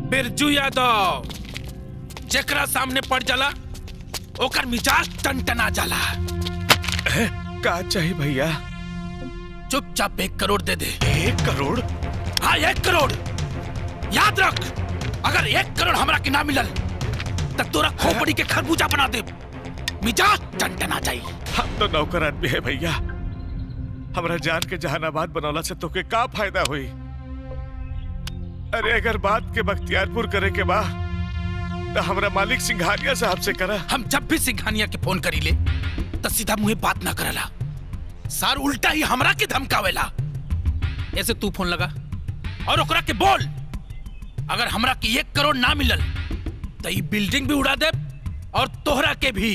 बिरजू यादव जेकरा सामने पड़ जाला ओकर मिजाज टनटना जाला। का चाहिए भैया? चुपचाप 1 करोड़ दे दे। 1 करोड़? हाँ 1 करोड़। याद रख, अगर 1 करोड़ हमरा के ना मिलल तो तोरा खोपड़ी के खरबूजा बना दे। मिजाज टनटना जाई। हम तो नौकर आदमी है भैया, हमरा जान के जहानाबाद बनौला से तोके का फायदा हुई? अरे अगर बात के बख्तियारपुर करे के बा तो हमरा मालिक सिंघानिया साहब से करा। हम जब भी सिंघानिया के फोन करी ले तो सीधा मुंह बात ना करला, सर उल्टा ही हमरा के धमकावेला। ऐसे तू फोन लगा और ओकरा के बोल, अगर हमरा के 1 करोड़ ना मिलल तो ये बिल्डिंग भी उड़ा दे और तोहरा के भी।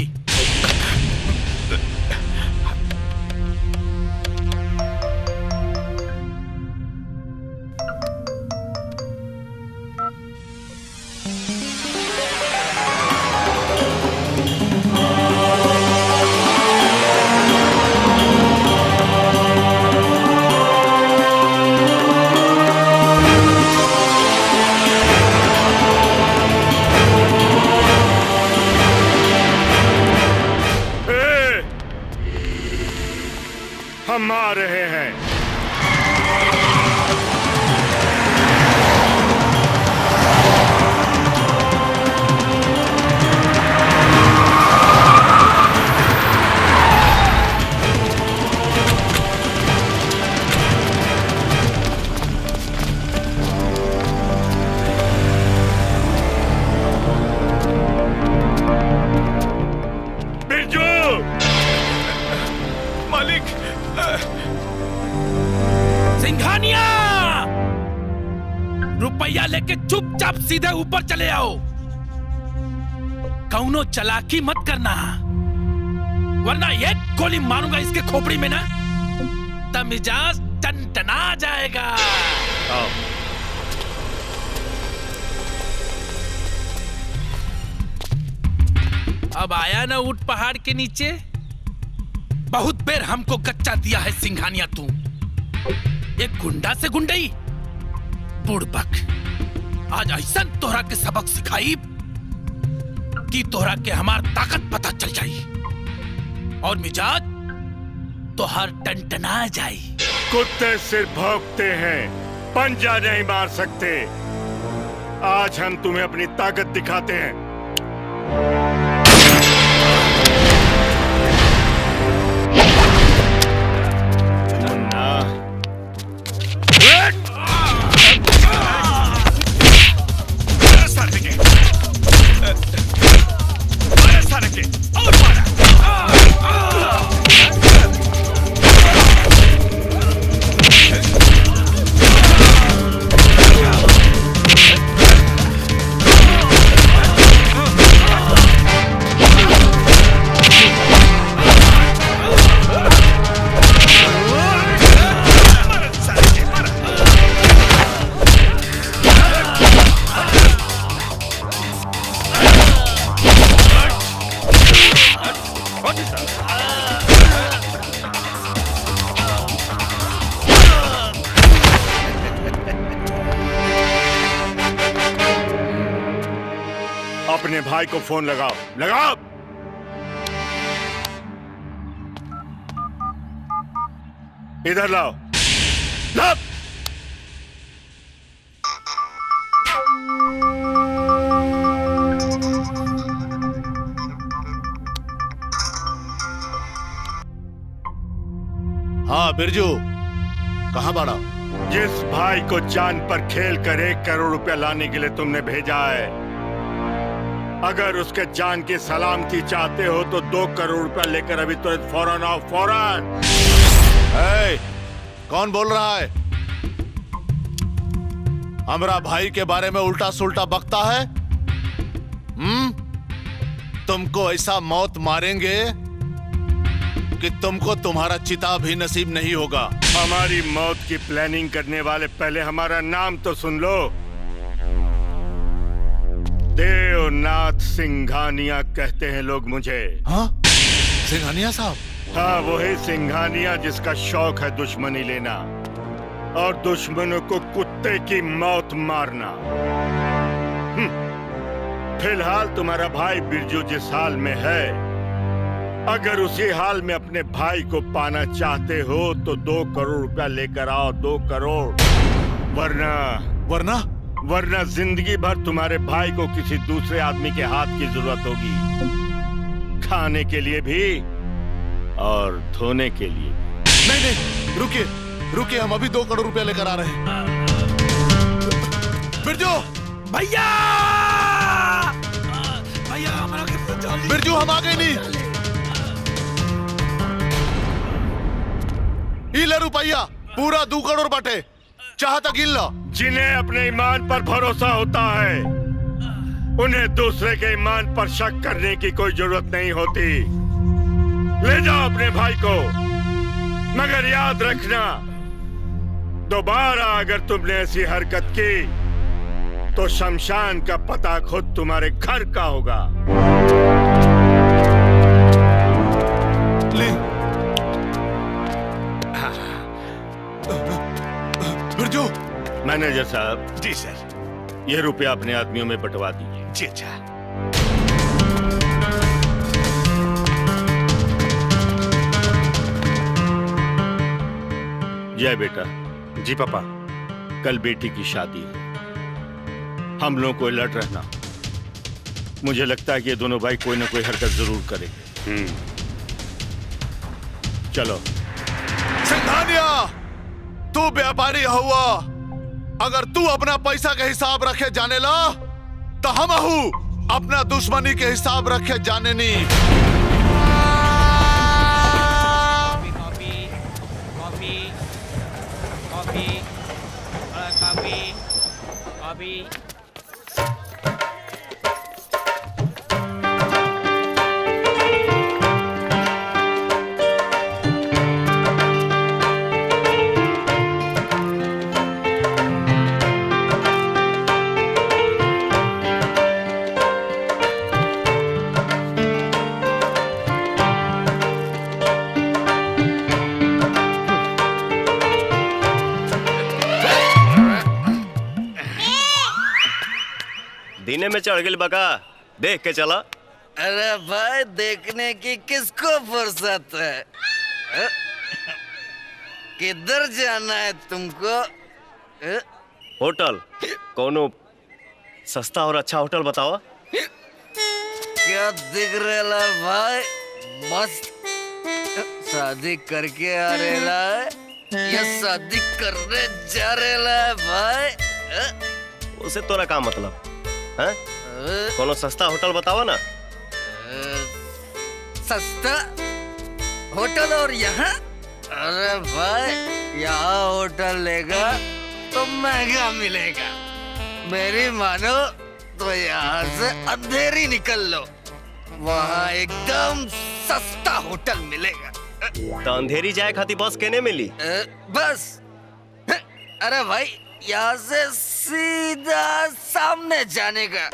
हम आ रहे हैं। बिरजू! मालिक! सिंघानिया! रुपया लेके चुपचाप सीधे ऊपर चले आओ। कौनो चालाकी मत करना, वरना 1 गोली मारूंगा इसके खोपड़ी में ना, तब मिजाज टनटना जाएगा। अब आया ना ऊंट पहाड़ के नीचे? बहुत बेर हमको गच्चा दिया है सिंघानिया तू। एक गुंडा से गुंडई, बुड़बक। आज ऐसा तोहरा के सबक सिखाई कि तोहरा के हमार ताकत पता चल जाई और मिजाज तोहर टनटना जाई। कुत्ते सिर्फ भौंकते हैं, पंजा नहीं मार सकते। आज हम तुम्हें अपनी ताकत दिखाते हैं। अपने भाई को फोन लगाओ, लगाओ। इधर लाओ, लाओ। हाँ बिरजू, कहाँ बाड़ा? जिस भाई को जान पर खेल कर 1 करोड़ रुपया लाने के लिए तुमने भेजा है, अगर उसके जान की सलामती चाहते हो तो 2 करोड़ रुपया लेकर अभी तुरंत फौरन आओ, फौरन। कौन बोल रहा है? हमरा भाई के बारे में उल्टा सुल्टा बकता है? तुमको ऐसा मौत मारेंगे कि तुमको तुम्हारा चिता भी नसीब नहीं होगा। हमारी मौत की प्लानिंग करने वाले पहले हमारा नाम तो सुन लो। देवनाथ सिंघानिया कहते हैं लोग मुझे। हाँ? सिंघानिया साहब? हाँ, वही सिंघानिया जिसका शौक है दुश्मनी लेना और दुश्मनों को कुत्ते की मौत मारना। फिलहाल तुम्हारा भाई बिरजू जिस हाल में है, अगर उसी हाल में अपने भाई को पाना चाहते हो तो 2 करोड़ रुपया लेकर आओ, 2 करोड़। वरना जिंदगी भर तुम्हारे भाई को किसी दूसरे आदमी के हाथ की जरूरत होगी, खाने के लिए भी और धोने के लिए भी। नहीं, रुकिए, हम अभी 2 करोड़ रुपया लेकर आ रहे हैं। बिरजू भैया, हमारा कितना जल्दी। बिरजू, हम आ गए नहीं। ले रुपया, पूरा 2 करोड़ बाटे, चाहता गिन लो। जिन्हें अपने ईमान पर भरोसा होता है, उन्हें दूसरे के ईमान पर शक करने की कोई जरूरत नहीं होती। ले जाओ अपने भाई को, मगर याद रखना, दोबारा अगर तुमने ऐसी हरकत की तो शमशान का पता खुद तुम्हारे घर का होगा। ले बिरजू। मैनेजर साहब। जी सर। ये रुपया अपने आदमियों में बंटवा दीजिए। जी अच्छा। जय बेटा। जी पापा। कल बेटी की शादी है, हम लोगों को अलर्ट रहना। मुझे लगता है कि ये दोनों भाई कोई ना कोई हरकत जरूर करेंगे। चलो। सिंघानिया, तू व्यापारी हुआ, अगर तू अपना पैसा के हिसाब रखे जाने ला तो हम अपना दुश्मनी के हिसाब रखे जाने नहीं। दीने में चढ़ गई बका, देख के चला। अरे भाई, देखने की किसको फुर्सत है? किधर जाना है तुमको? होटल, कोनो सस्ता और अच्छा होटल बताओ। क्या दिख रहा भाई? मस्त शादी करके आ रहा है या शादी करने जा रहा है भाई? उसे तोरा का मतलब है? कोनो सस्ता होटल बताओ ना। सस्ता होटल और यहाँ? अरे भाई, यहाँ होटल लेगा तो महंगा मिलेगा। मेरी मानो तो यहाँ से अंधेरी निकल लो, वहाँ एकदम सस्ता होटल मिलेगा। तो अंधेरी जाए खाती बस केने मिली? बस अरे भाई, यहाँ से सीधा सामने जाने का,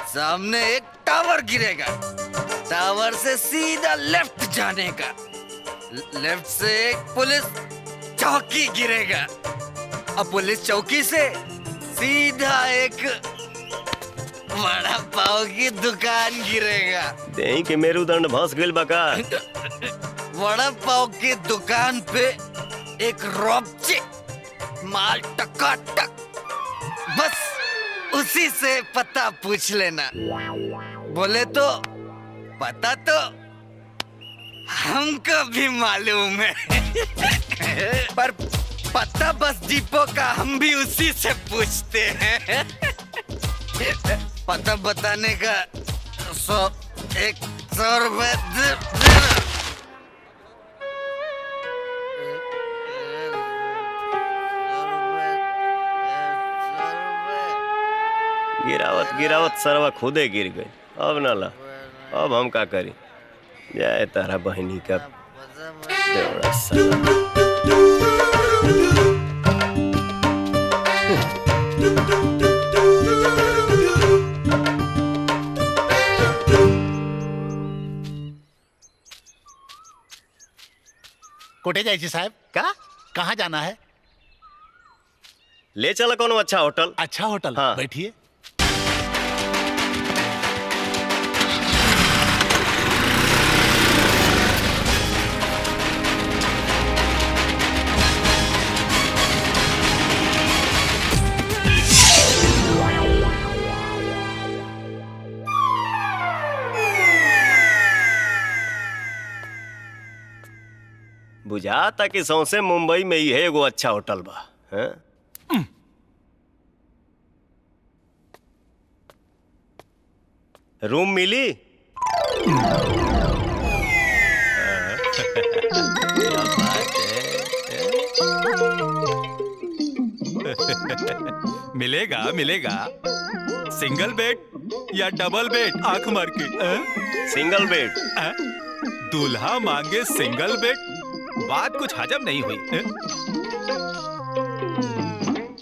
सामने एक टावर गिरेगा, टावर से सीधा लेफ्ट जाने का, लेफ्ट से एक पुलिस चौकी गिरेगा, अब पुलिस चौकी से सीधा एक वड़ा पाव की दुकान गिरेगा। देही के मेरुदंड भस गइल बका। वड़ा पाव की दुकान पे एक रॉबची माल टकाटक, बस उसी से पता पूछ लेना। बोले तो पता तो हमको भी मालूम है पर पता बस डिपो का हम भी उसी से पूछते हैं। पता बताने का 100 रुपए देना। गिरावत सरवा खुदे गिर गई। अब ना ला, अब हम का करी? जाए तारा बहनी का देवड़ा साला। कोटे जाइए साहब। का कहाँ जाना है? ले चला कोनो अच्छा होटल। अच्छा होटल। हाँ। बैठिए। बुझाता कि सौंसे मुंबई में ही है एगो अच्छा होटल बा। हैं? रूम मिली? क्या बात है? मिलेगा मिलेगा। सिंगल बेड या डबल बेड? आंख मार के। Single bed. दूल्हा मांगे सिंगल बेड, बात कुछ हजम नहीं हुई।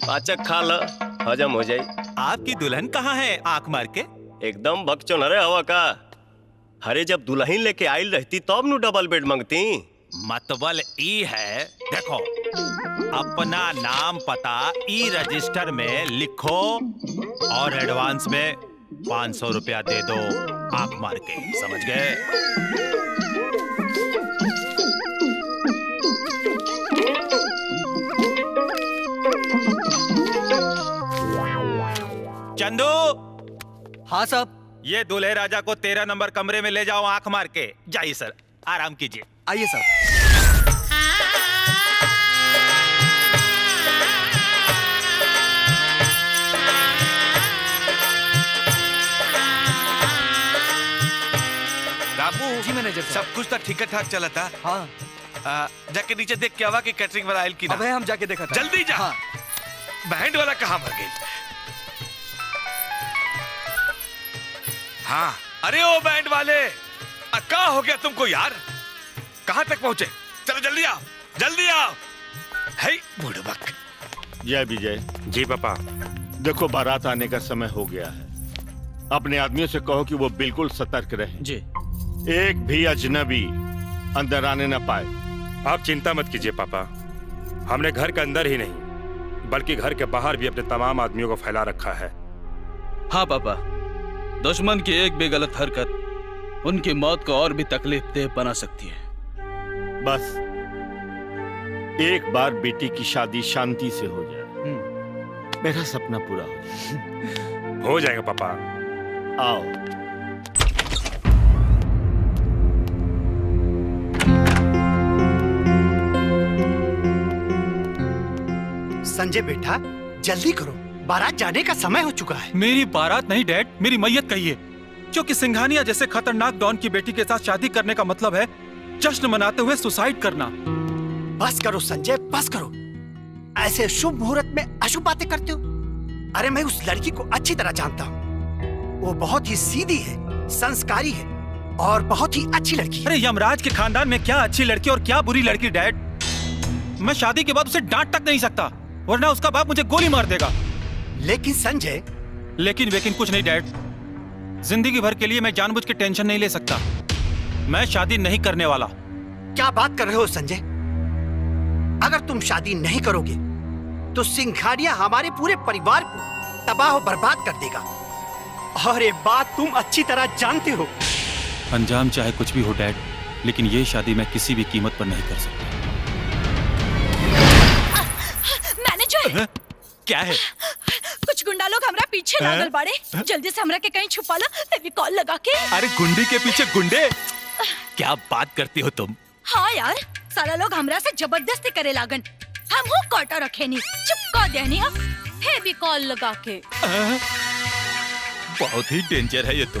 पाचक खा ल, हजम हो जाई। आपकी दुल्हन कहाँ है? आंख मार के। एकदम बकचोन हरे हवा का। अरे जब दुल्हन लेके आइल रहती तब नु डबल बेड मांगती। मतबल ई है, देखो अपना नाम पता ई रजिस्टर में लिखो और एडवांस में 500 रुपया दे दो, आंख मार के। समझ गए? चंदू। हाँ साहब। ये दूल्हे राजा को 13 नंबर कमरे में ले जाओ, आंख मार के। जाइए सर, आराम कीजिए। आइए साहब। रामू जी मैनेजर सब कुछ तो ठीक ठाक चला था। हाँ। जाके नीचे देख के आवा कि कैटरिंग वाला आयल की ना। अबे हम जाके देखा था। जल्दी जा। हाँ। बैंड वाला कहाँ मर गई? हाँ, अरे ओ बैंड वाले, क्या हो गया तुमको यार? कहाँ तक पहुंचे? चलो जल्दी आओ, जल्दी आओ। है बुड़बक। जय विजय। जी पापा। देखो बारात आने का समय हो गया है, अपने आदमियों से कहो कि वो बिल्कुल सतर्क रहें। जी। एक भी अजनबी अंदर आने न पाए। आप चिंता मत कीजिए पापा, हमने घर के अंदर ही नहीं बल्कि घर के बाहर भी अपने तमाम आदमियों को फैला रखा है। हाँ पापा, दुश्मन की एक भी गलत हरकत उनकी मौत को और भी तकलीफ दे बना सकती है। बस एक बार बेटी की शादी शांति से हो जाए, मेरा सपना पूरा हो जाए। हो जाएगा पापा। आओ। संजय बेटा जल्दी करो, बारात जाने का समय हो चुका है। मेरी बारात नहीं डैड, मेरी मैयत कहिए। क्योंकि सिंघानिया जैसे खतरनाक डॉन की बेटी के साथ शादी करने का मतलब है जश्न मनाते हुए सुसाइड करना। बस करो संजय, बस करो। ऐसे शुभ मुहूर्त में अशुभ बातें करते हो। अरे मैं उस लड़की को अच्छी तरह जानता हूँ, वो बहुत ही सीधी है, संस्कारी है और बहुत ही अच्छी लड़की है। अरे यमराज के खानदान में क्या अच्छी लड़की और क्या बुरी लड़की डैड? मैं शादी के बाद उसे डांट तक नहीं सकता, वरना उसका बाप मुझे गोली मार देगा। लेकिन संजय। लेकिन कुछ नहीं डैड, जिंदगी भर के लिए मैं जानबूझ के टेंशन नहीं ले सकता। मैं शादी नहीं करने वाला। क्या बात कर रहे हो संजय? अगर तुम शादी नहीं करोगे तो सिंघानिया हमारे पूरे परिवार को तबाह और बर्बाद कर देगा, और ये बात तुम अच्छी तरह जानते हो। अंजाम चाहे कुछ भी हो डैड, लेकिन ये शादी मैं किसी भी कीमत पर नहीं कर सकता। मैनेजर, क्या है? कुछ गुंडा लोग हमरा पीछे लागल बाड़े, जल्दी से हमरा के कहीं छुपा लो, फेविकॉल लगा के। अरे गुंडी के पीछे गुंडे? क्या बात करती हो तुम? हाँ यार, सारा लोग हमरा से जबरदस्ती करे लागन, हम हो काटा रखे नहीं, चिपका देनी है फेविकॉल लगा के। बहुत ही डेंजर है ये तो।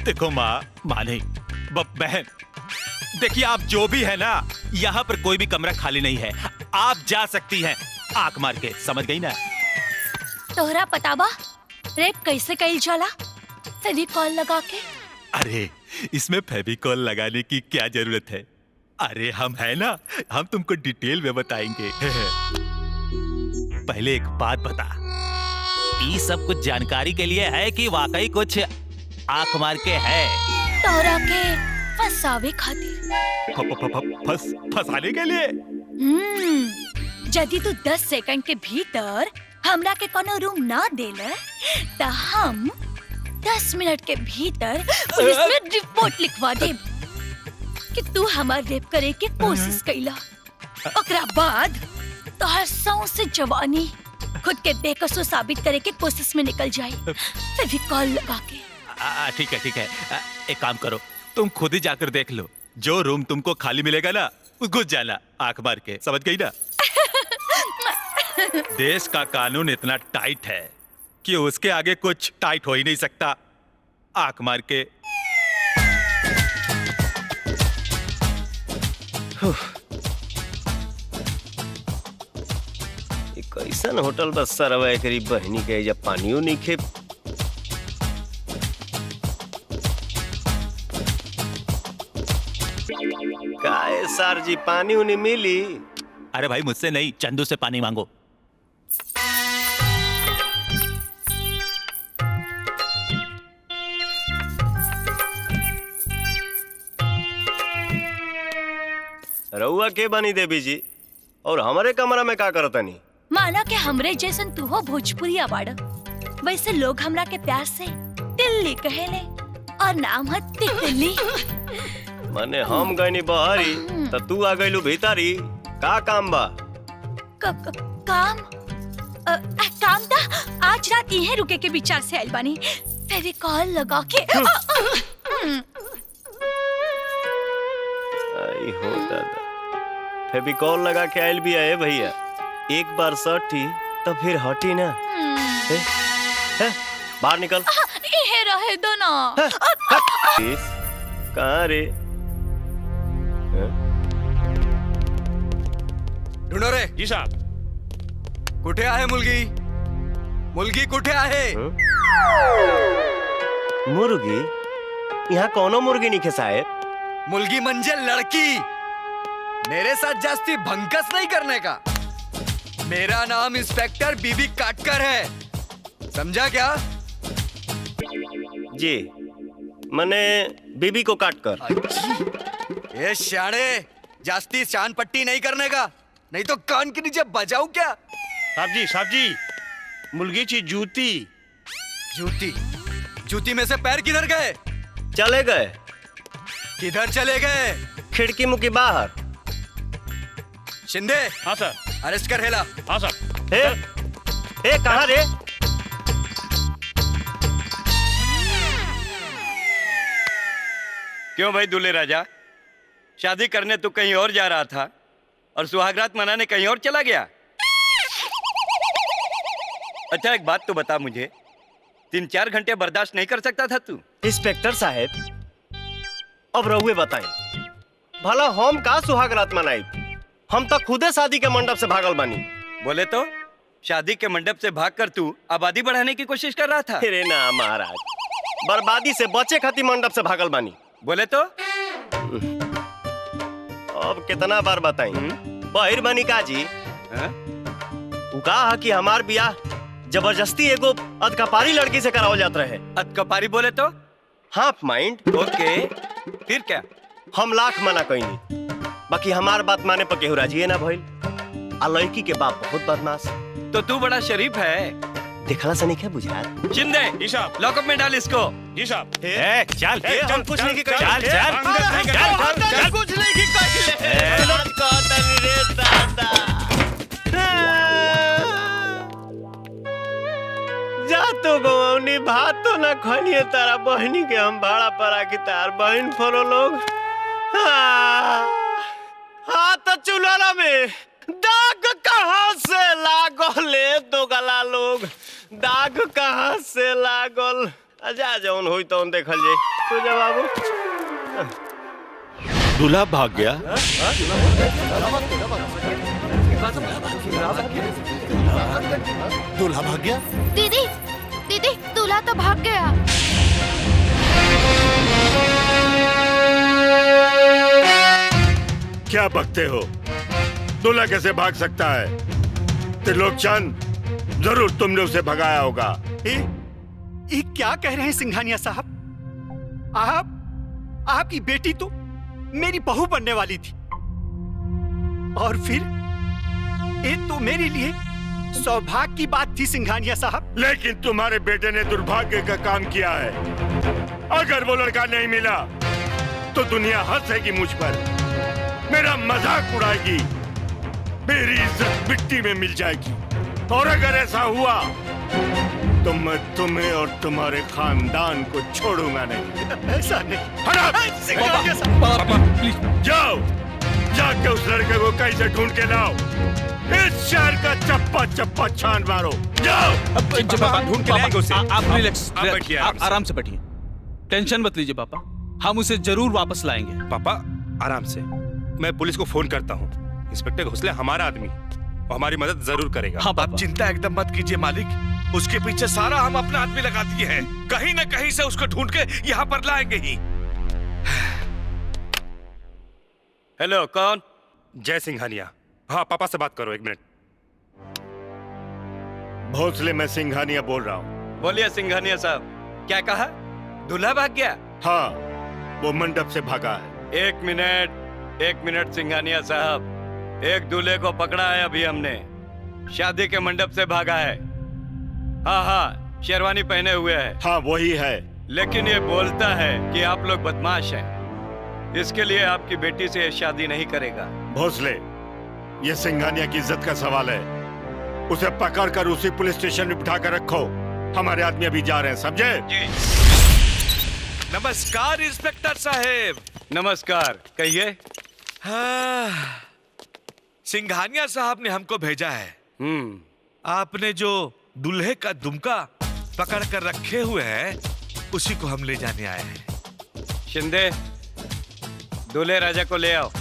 देखो माँ नहीं, बहन देखिए, आप जो भी है ना, यहाँ पर कोई भी कमरा खाली नहीं है, आप जा सकती हैं आंख मार के। समझ गई ना? तोहरा पता बा रेप कैसे कइल जाला? फेविकॉल लगा के। अरे इसमें फेविकॉल लगाने की क्या जरूरत है? अरे हम है ना, हम तुमको डिटेल में बताएंगे। पहले एक बात बता, ये सब कुछ जानकारी के लिए है कि वाकई कुछ आंख मार के है? तोहरा के फंसावे खातिर। फंसाने के लिए? यदि तू 10 सेकंड के भीतर हमरा के कोनो रूम ना देले तो हम 10 मिनट के भीतर पुलिस में रिपोर्ट लिखवा देब कि तू हमार रेप करे के कोशिश कैला। ओकरा बाद तोहर सौंसे जवानी खुद के बेकसूर साबित करे के कोशिश में निकल जाए, फेविकॉल लगा के। ठीक है, एक काम करो, तुम खुद ही जाकर देख लो। जो रूम तुमको खाली मिलेगा ना, घुस जाना आंख मार के, समझ गई ना? देश का कानून इतना टाइट है कि उसके आगे कुछ टाइट हो ही नहीं सकता। आंख मार के। कैसन होटल बस सरवा करीब बहनी के जब पानियों नहीं खे। काहे सर जी पानी उन्हें मिली? अरे भाई मुझसे नहीं, चंदू से पानी मांगो। रउआ के बनी देवी जी और हमारे कमरा में का करतनी? माना के हमरे जैसन तू हो भोजपुरी अवार्ड, वैसे लोग हमरा के प्यार से तिल्ली कहेले और नाम है तितली। मने हम गईनी बहरी त तू आ गईलू भीतरी, का काम बा? काम काम था आज रात यहीं रुके के विचार से आइल बानी, तेरे कॉल लगा के। आई हो दादा, फेविकॉल लगा के आयल भी आए भैया। एक बार सटी तो फिर हटी ना। बाहर निकल। ये रहे दो ना। कहाँ रे? ढूंढो रे। जी साहब। कुठे आहे मुलगी? मुलगी कुठे आहे? मुर्गी? यहाँ कौनो मुर्गी नहीं खे साहेब। मुलगी म्हणजे लड़की। मेरे साथ जास्ती भंकस नहीं करने का। मेरा नाम इंस्पेक्टर बीबी काटकर है, समझा क्या? जी, मने बीबी को काट कर। ये शाणे, जास्ती शान पट्टी नहीं करने का, नहीं तो कान के नीचे बजाऊं क्या? साहब जी, मुर्गी ची जूती। जूती? जूती में से पैर किधर गए? चले गए। किधर चले गए? खिड़की मुकी बाहर। शिंदे। हाँ सर। अरेस्ट कर हेला। हाँ सर। ए कहाँ रे? क्यों भाई दूल्हे राजा, शादी करने तू कहीं और जा रहा था और सुहागरात मनाने कहीं और चला गया? अच्छा एक बात तो बता मुझे, 3-4 घंटे बर्दाश्त नहीं कर सकता था तू? इंस्पेक्टर साहब, अब रहुए बताएं, भला हम का सुहागरात मनाई? हम तो खुदे शादी के मंडप से भागल बानी। बोले तो शादी के मंडप से भागकर तू आबादी बढ़ाने की कोशिश कर रहा था? अरे ना महाराज, बर्बादी से बचे खातिर मंडप से भागल बानी। बोले तो अब कितना बार बताई? बहिर बनी का जी? वो कहा कि हमार बियाह जबरदस्ती एगो अधकपारी लड़की से करावल जात रहे। अधकपारी बोले तो? Half mind. ओके, फिर क्या? हम लाख मना कईनी, बाकी हमार बात माने पर केहू राजी ना भइल। आ लड़की के बाप बहुत बदमाश। तो तू बड़ा शरीफ है। देखला से नहीं क्या बुझात? शिंदे, जी साहब। लॉकअप में डाल इसको। जी साहब। चल हम कुछ नहीं कर। चल कुछ नहीं जा तो गवनी भात तो ना खनिए तारा बहनी के हम भाड़ा पर आके तार बहन फरो लोग। हाँ तो चुनाला में दाग कहाँ से लागले दो गला लोग, दाग कहाँ से लागल? जा जौन होई तो देखल जाए। तो जा बाबू। दूल्हा भाग गया। दूल्हा भाग गया? दीदी दीदी, दूल्हा तो भाग गया। क्या बकते हो? दूल्हा कैसे भाग सकता है? त्रिलोकचंद, जरूर तुमने उसे भगाया होगा। ये क्या कह रहे हैं सिंघानिया साहब? आपकी बेटी तो मेरी बहू बनने वाली थी, और फिर ये तो मेरे लिए सौभाग्य की बात थी सिंघानिया साहब। लेकिन तुम्हारे बेटे ने दुर्भाग्य का काम किया है। अगर वो लड़का नहीं मिला तो दुनिया हंसेगी मुझ पर, मेरा मजाक उड़ाएगी, मेरी इज्जत मिट्टी में मिल जाएगी। और अगर ऐसा हुआ तो मैं तुम्हें और तुम्हारे खानदान को छोड़ूंगा नहीं। ऐसा नहीं। हटाओ! सिंघानिया साहब, जाओ, जाके उस लड़के को कैसे ढूंढ के लाओ। इस शहर का चप्पा चप्पा छान मारो। जाओ। पापा ढूंढ के ले आएंगे उसे। आप रिलैक्स, आप बैठिए, आप आराम से बैठिए, टेंशन मत लीजिए पापा, हम उसे जरूर वापस लाएंगे। पापा आराम से, मैं पुलिस को फोन करता हूँ। इंस्पेक्टर घोसले हमारा आदमी, वो हमारी मदद जरूर करेगा। हाँ आप चिंता एकदम मत कीजिए मालिक, उसके पीछे सारा हम अपना आदमी लगा दिए हैं। कहीं न कहीं से उसको ढूंढ के यहाँ पर लाएंगे ही। हेलो, कौन? जय सिंघानिया। हाँ पापा से बात करो, 1 मिनट। भोसले, मैं सिंघानिया बोल रहा हूँ। बोलिए सिंघानिया साहब, क्या कहा? दूल्हा भाग गया? हाँ, वो मंडप से भागा है। एक मिनट सिंघानिया साहब, एक दूल्हे को पकड़ा है अभी हमने, शादी के मंडप से भागा है। हाँ, शेरवानी पहने हुए है। हाँ वही है। लेकिन ये बोलता है कि आप लोग बदमाश हैं, इसके लिए आपकी बेटी से शादी नहीं करेगा। भोसले, ये सिंघानिया की इज्जत का सवाल है, उसे पकड़कर उसी पुलिस स्टेशन में बिठा कर रखो। हमारे आदमी अभी जा रहे हैं, समझे? जी। नमस्कार इंस्पेक्टर साहेब। नमस्कार, कहिए। हाँ, सिंघानिया साहब ने हमको भेजा है। आपने जो दूल्हे का दुमका पकड़ कर रखे हुए हैं, उसी को हम ले जाने आए हैं। शिंदे, दूल्हे राजा को ले आओ।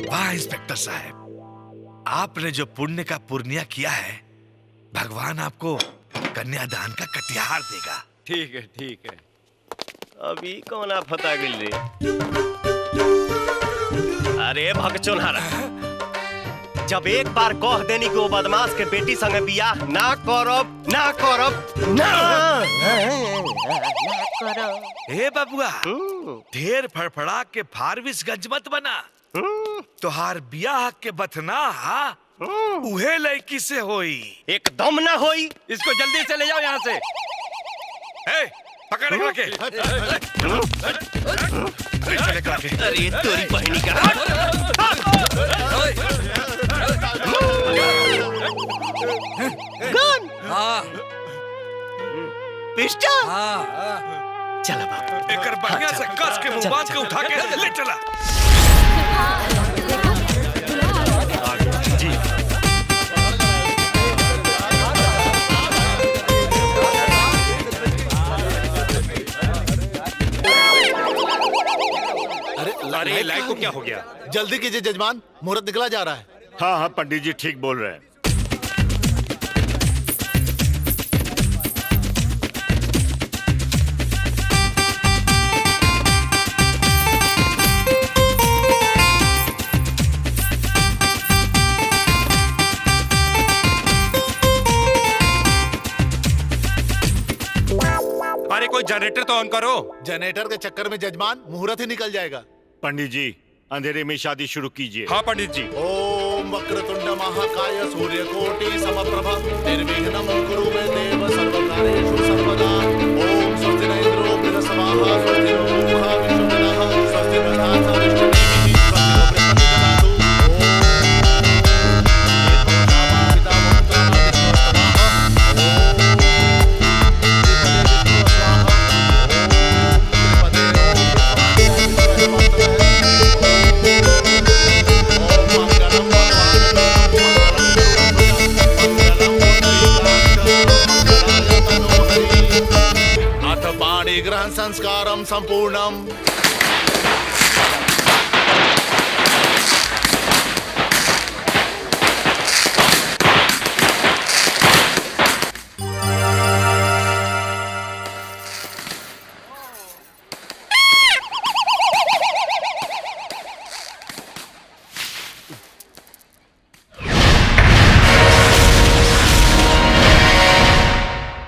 वाह इंस्पेक्टर साहब, आपने जो पुण्य का पुर्निया किया है, भगवान आपको कन्यादान का कटिहार देगा। ठीक है। अभी कौन आप फता गिल रे? अरे भगचोनहरा, जब एक बार कह देनी कि वो बदमाश के बेटी संगे बियाह ना करब। ए बबुआ, ढेर फड़फड़ा के फारबिसगंज मत बना। तोहार बियाह के बथना उहे लड़की से होई। एकदम ना होई। इसको जल्दी से ले जाओ यहाँ से। पकड़ के अरे तोरी बहनी का। गन? हाँ। पिस्टल? हाँ। चला बाबू, एकर बढ़िया से कस के मुंह बांध के उठा के ले चला। जी। अरे लाइट को क्या हो गया? जल्दी कीजिए जजमान, मुहूर्त निकला जा रहा है। हाँ पंडित जी ठीक बोल रहे हैं। अरे कोई जनरेटर तो ऑन करो। जनरेटर के चक्कर में जजमान मुहूर्त ही निकल जाएगा। पंडित जी, अंधेरे में शादी शुरू कीजिए। हाँ पंडित जी। ओम वक्रतुंड महाकाय सूर्यकोटि समप्रभ निर्विघ्नं कुरु मे देव सर्वकार्येषु सर्वदा। ओम स्वस्ति न इंद्रो बृहस्पतिः स्वस्ति नो पूषा विश्ववेदाः स्वस्ति नस्ताः विष्णुः स्वस्ति नो बृहस्पतिः ग्रहण संस्कारम संपूर्णम।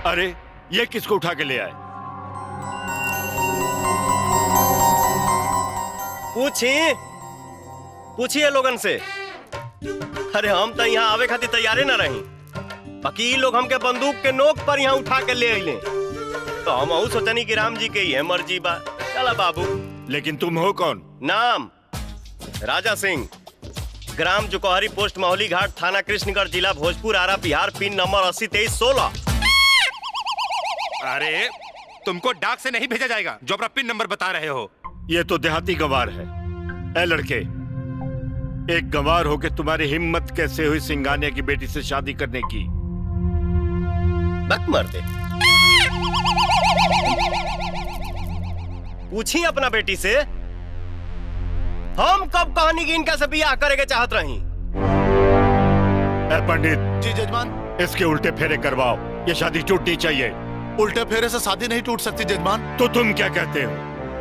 अरे ये किसको उठा के ले आए? पूछिए लोगन से। अरे हम तो यहाँ आवे खातिर तैयारे ना रही, बाकी लोग हमके बंदूक के नोक पर यहाँ उठा के ले आइले, तो हम सोचनी कि राम जी के ही है मर्जी बा। चला बाबू। लेकिन तुम हो कौन? नाम राजा सिंह, ग्राम जुकोहरी, पोस्ट मौली घाट, थाना कृष्णगढ़, जिला भोजपुर, आरा बिहार, पिन नंबर 802316। अरे तुमको डाक से नहीं भेजा जाएगा जो अपना पिन नंबर बता रहे हो। ये तो देहाती गंवार है। ए लड़के, एक गंवार होके तुम्हारी हिम्मत कैसे हुई सिंघानिया की बेटी से शादी करने की? बक मर दे। पूछी अपना बेटी से, हम कब कहानी की इनका से बियाह करेंगे चाहत रही। ए पंडित जी जजमान। इसके उल्टे फेरे करवाओ, ये शादी टूटनी चाहिए। उल्टे फेरे से शादी नहीं टूट सकती जजमान। तो तुम क्या कहते हो?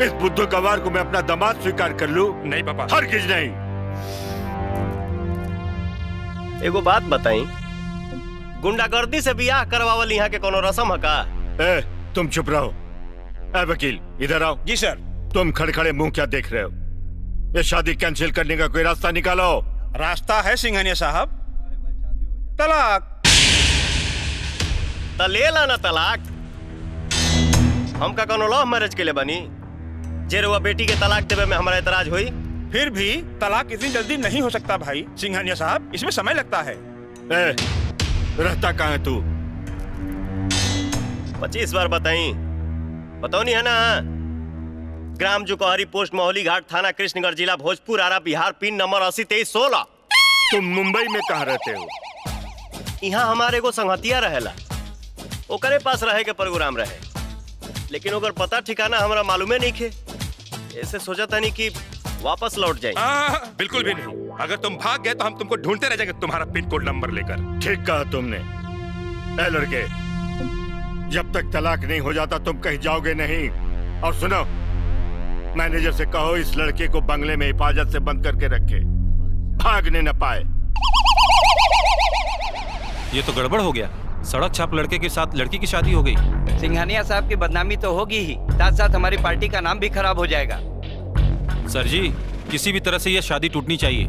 इस बुद्धू गंवार को मैं अपना दामाद स्वीकार कर लूं? नहीं पापा, हरगिज नहीं। एगो बात बताई, गुंडागर्दी से बियाह करवावल यहाँ के कोनो रस्म है का? ए, तुम चुप रहो। ए वकील, इधर आओ। जी सर। तुम खड़े-खड़े मुंह क्या देख रहे हो? ये शादी कैंसिल करने का कोई रास्ता निकालो। रास्ता है सिंघानिया साहब, तलाक। ले ला ना तलाक। हम का कोनो लव मैरिज के लिए बनी जे रुआ बेटी के तलाक देवे में हमारा एतराज हुई? फिर भी तलाक इतनी जल्दी नहीं हो सकता भाई सिंघानिया साहब, इसमें समय लगता है। ए, रहता कहाँ है तू? 25 बार बताई, बताओ नहीं है ना? ग्राम जुकहरी, पोस्ट मोहली घाट, थाना कृष्णगढ़, जिला भोजपुर, आरा, बिहार, पिन नंबर 802316। तुम मुंबई में कहाँ रहते हो? यहाँ हमारे एगो संगतिया रहेला, ओकरे पास रहे के प्रोग्राम रहे, लेकिन ओकर पता ठिकाना हमरा मालूमे नहीं खे। ऐसे सोचा था नहीं कि वापस लौट जाए। बिल्कुल भी नहीं। अगर तुम भाग गए तो हम तुमको ढूंढते रह जाएंगे तुम्हारा पिन कोड नंबर लेकर। ठीक कहा तुमने। ए लड़के, जब तक तलाक नहीं हो जाता तुम कहीं जाओगे नहीं। और सुनो, मैनेजर से कहो इस लड़के को बंगले में हिफाजत से बंद करके रखे, भागने न पाए। ये तो गड़बड़ हो गया। सड़क छाप लड़के के साथ लड़की की शादी हो गई। सिंघानिया साहब की बदनामी तो होगी ही, साथ साथ हमारी पार्टी का नाम भी खराब हो जाएगा। सर जी, किसी भी तरह से यह शादी टूटनी चाहिए,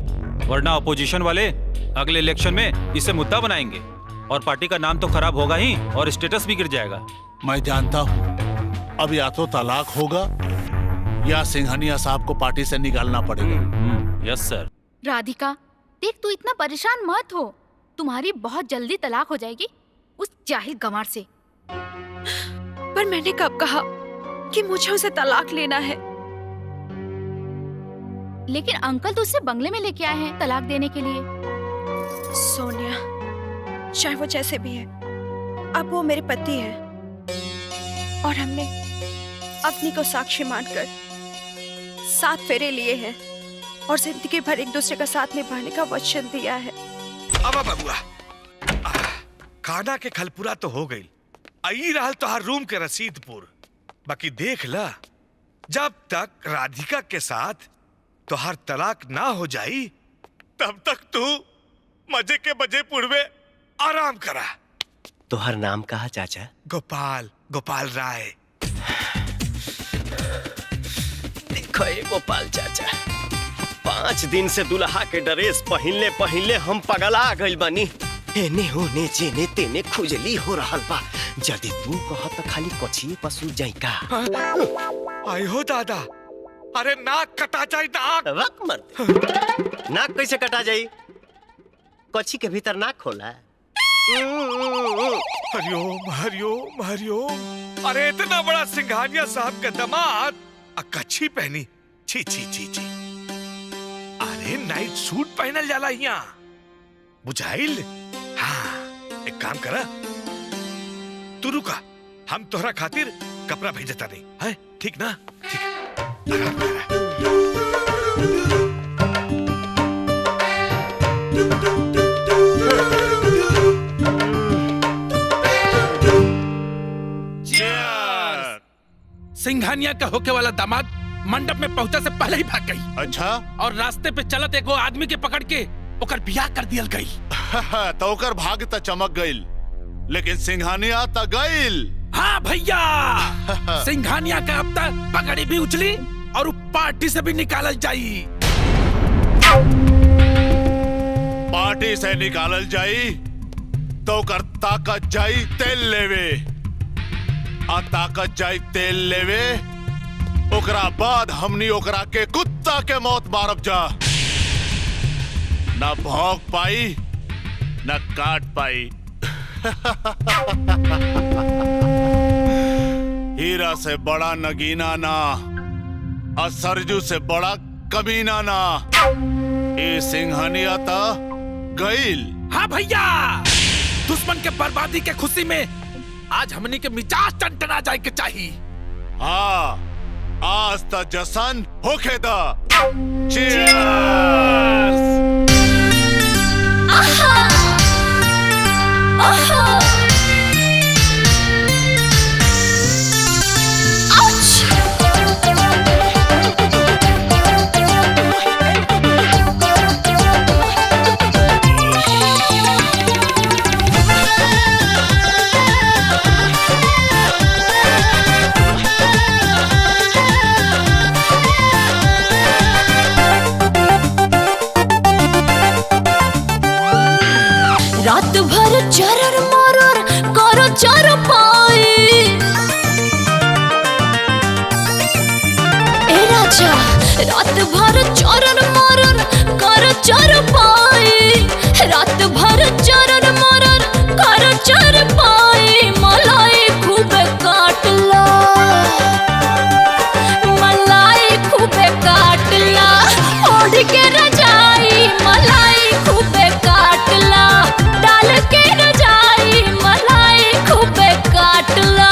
वरना अपोजिशन वाले अगले इलेक्शन में इसे मुद्दा बनाएंगे और पार्टी का नाम तो खराब होगा ही और स्टेटस भी गिर जाएगा। मैं जानता हूँ, अब या तो तलाक होगा या सिंघानिया साहब को पार्टी से निकालना पड़ेगा। यस सर। राधिका, देख तू इतना परेशान मत हो, तुम्हारी बहुत जल्दी तलाक हो जाएगी उस जाहिल गंवार से। पर मैंने कब कहा कि मुझे उसे तलाक लेना है? लेकिन अंकल तो उसे बंगले में लेके आए हैं तलाक देने के लिए। सोनिया, चाहे वो जैसे भी है, अब वो मेरे पति है और हमने अग्नि को साक्षी मानकर 7 फेरे लिए हैं और जिंदगी भर एक दूसरे का साथ निभाने का वचन दिया है। अब बबुआ, खाना के खलपुरा तो हो गई, आई रहल तो हर रूम के रसीदपुर। बाकी देख ला, जब तक राधिका के साथ तो हर तलाक ना हो जाई तब तक तू मजे के बजे पुरवे आराम करा। तो हर नाम कहा चाचा? गोपाल, गोपाल राय। देखो ये गोपाल चाचा, 5 दिन से दुल्हा के ड्रेस पहनले हम पगला गइल बानी। एने होने जेने तेने खुजली हो रहल बा। यदि तू कह तो खाली कछिए पसू जाई का? आई हो दादा, अरे नाक कटा जाई नाक। वक मत। नाक कैसे कटा जाई? कछी के भीतर नाक होला। हरिओम हरिओम हरिओम। अरे इतना बड़ा सिंघानिया साहब का दामाद कच्छी पहनी, छी छी छी छी। अरे नाइट सूट पहनल जाला यहाँ, बुझाइल? हाँ, एक काम करा, तू रुका, हम तोहरा खातिर कपड़ा भेजता नहीं है, ठीक ना? ठीक सिंघानिया का होके वाला दामाद मंडप में पहुंचा से पहले ही भाग गई। अच्छा? और रास्ते पे चलत एगो आदमी के पकड़ के ओकर बियाह कर दियल गई। तो ओकर भाग त चमक गइल, लेकिन सिंघानिया त गइल। हाँ भैया, सिंघानिया का अब तक पगड़ी भी उछली और वो पार्टी से भी निकालल जाई। पार्टी से निकालल जाई तो ओकर ताकत जाई तेल लेवे, आ ताकत जाई तेल लेवे, ओकरा बाद हमनी ओकरा के कुत्ता के मौत मारब जा। न भौंक पाई न काट पाई। हीरा सिंघानिया से बड़ा नगीना ना और सरजू से बड़ा कमीना ना। ये सिंघानिया था गईल। हाँ भैया, दुश्मन के बर्बादी के खुशी में आज हमनी के मिजाज टनटना जाए के चाहिए। हाँ, आज तक जशन होके दा। रात भर चरर मरर करो चर पाए। ए राजा, रात भर चरर मरर करो चर पाए। रात भर चरर मरर करो चर पाए। मलाई खूब काटला, मलाई खूब काटला, ओढ़ के रजाई मलाई खूब काटला, डाल के रजाई मलाई खूब काटला।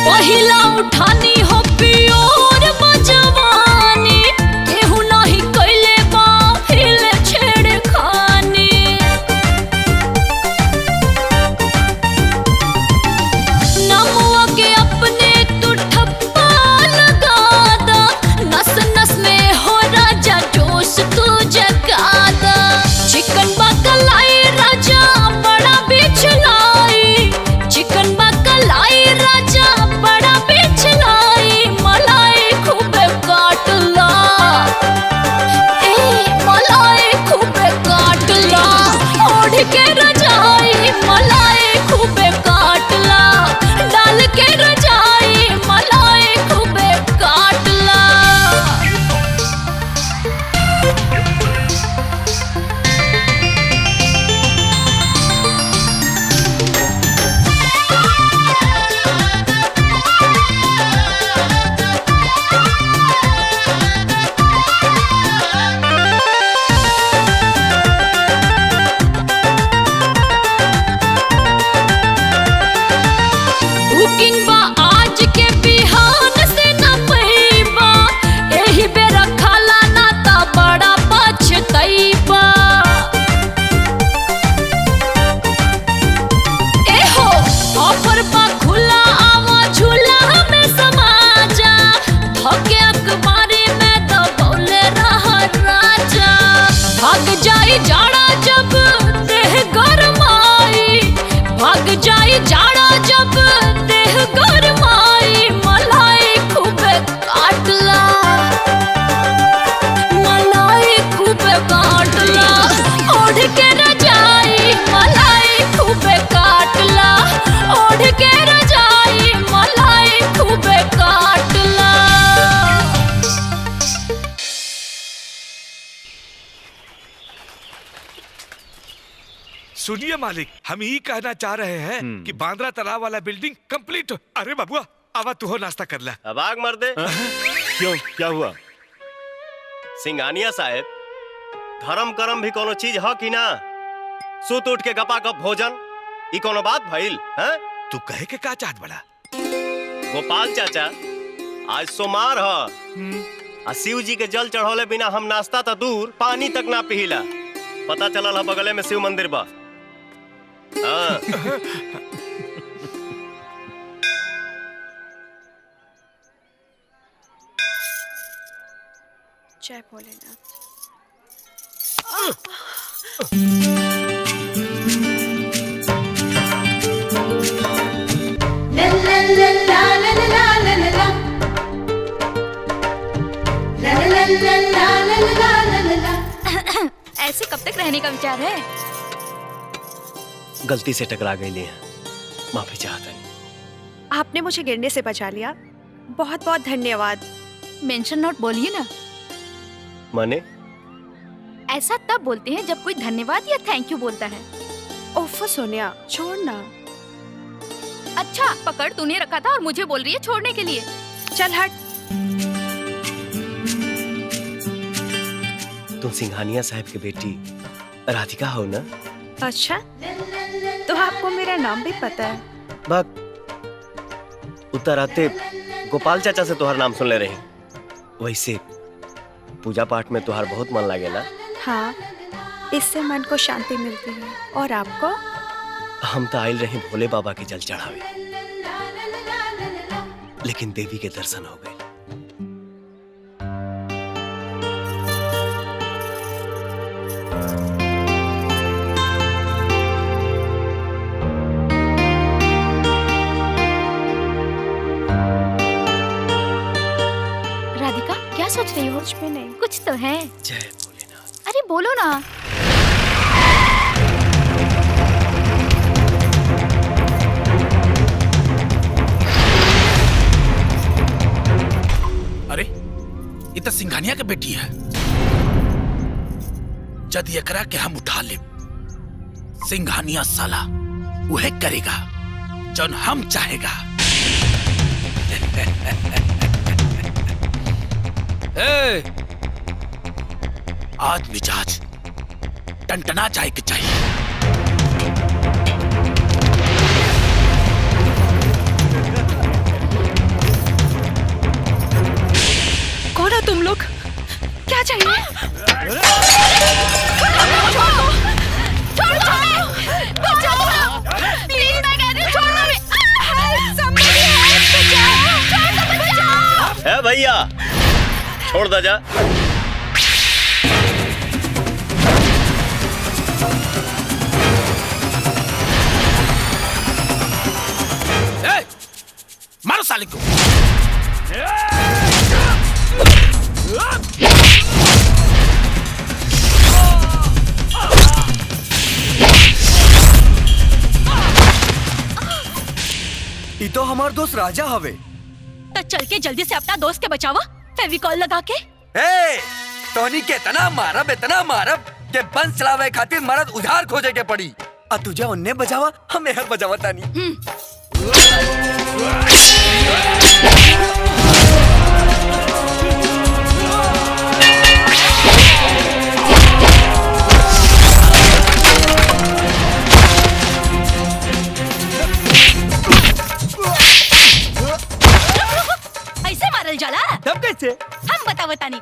पहिला उठानी हो पियोर बजवानी, केहू नहीं कैले बा हिल छेड़खानी। नमुआ के अपने तू ठप्पा लगा दा, नस नस में हो राजा जोश तू जगा दा। चिकन बकलाई राजा बड़ा बिछलाई, चिकन बकलाई राजा बड़ा बिछलाई, मलाई खूब काटला। ए मलाई खूब काटला, ओढ़ के रजाई मलाई खूब काटला, डाल के रजाई मलाई खूब काटला। बुकिंग बा आज के बिहान से न पैबा, एही बेरा खाला ना ता बड़ा पछतैबा। एहो ऑफर बा खुला, आवा झूला में समा जा, धके अखबारी में दबौले रहा राजा। भाग जाई जाड़ा जब देह गरमाई, भाग जाई जाड़ा जब देह गरमाई, मलाई खूब काटला, मलाई खूब काटला, ओढ़ के रजाई मलाई खूब काटला, ओढ़ के रजाई मलाई खूब काटला। सुनिए मालिक, हम ही कहना चाह रहे हैं कि बांद्रा तालाब वाला बिल्डिंग कंप्लीट। अरे बाबुआ, आवा तू हो नाश्ता कर ले। अब आग मर दे। क्यों, क्या हुआ? सिंघानिया साहब, धर्म करम भी कोनो चीज है कि ना? सुत उठ के गपा गप भोजन, ई कोनो बात भइल? हैं? तू कहे के का चाहत बड़ा? गोपाल चाचा, आज सोमवार ह, आ शिव जी के जल चढ़ौले बिना हम नाश्ता तो दूर पानी तक ना पिहिला। पता चलल है बगले में शिव मंदिर बा। हाँ। जय भोलेनाथ। ऐसे कब तक रहने का विचार है? गलती से टकरा गई ले, माफी चाहता नहीं। आपने मुझे गिरने से बचा लिया, बहुत बहुत धन्यवाद। मेंशन नॉट बोलिए ना। माने? ऐसा तब बोलते हैं जब कोई धन्यवाद या थैंक यू बोलता है। ओफो सोनिया, छोड़ना। अच्छा पकड़, तूने रखा था और मुझे बोल रही है छोड़ने के लिए। चल हट। तुम सिंघानिया साहब की बेटी राधिका हो ना? अच्छा, तो आपको मेरा नाम भी पता है? बात उतर आते गोपाल चाचा से तुम्हारा नाम सुन ले रहे। वैसे पूजा पाठ में तुम्हार बहुत मन लगेला। हाँ, इससे मन को शांति मिलती है। और आपको? हम तो आयल रहे भोले बाबा के जल चढ़ावे, लेकिन देवी के दर्शन हो गए। राधिका क्या सोच रही हो? कुछ भी नहीं। कुछ तो है। जय भोलेनाथ। अरे बोलो ना। अरे ये तो सिंघानिया के बेटी है। जद एकरा के हम उठा ले, सिंघानिया साला वह करेगा जौन हम चाहेगा। ए, आज मिजाज टनटना जाए के चाहिए। कौन हो तुम लोग? क्या चाहिए? है भैया, छोड़ दो जा। मारो साले को। ये तो हमार दोस्त राजा हवे। तो चल के जल्दी से अपना दोस्त के बचावा, फेविकॉल लगा के। टोनी के इतना मारब के बंस चलावे खातिर मरद उधार खोजे के पड़ी। आ तुझे उन्ने बजावा, हम यहाँ बजावा तानी। ऐसे मारल जाला? तब कैसे? हम बतावता नहीं।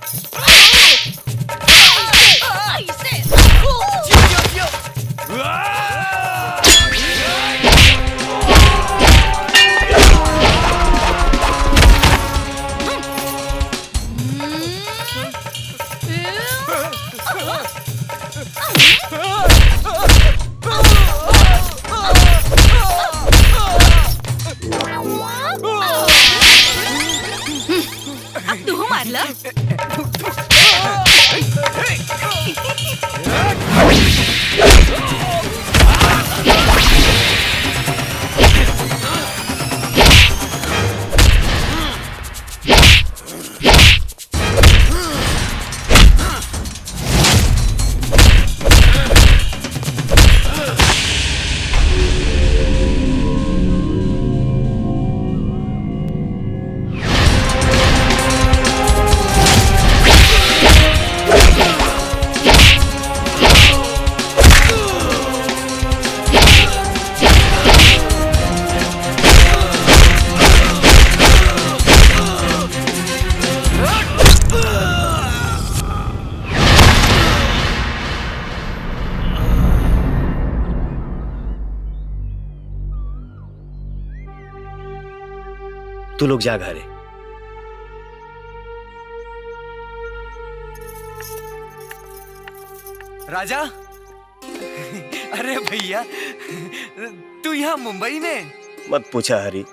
अब तू मार ला। तू लोग जा घरे। राजा, अरे भैया, तू यहाँ मुंबई में? मत पूछा हरी,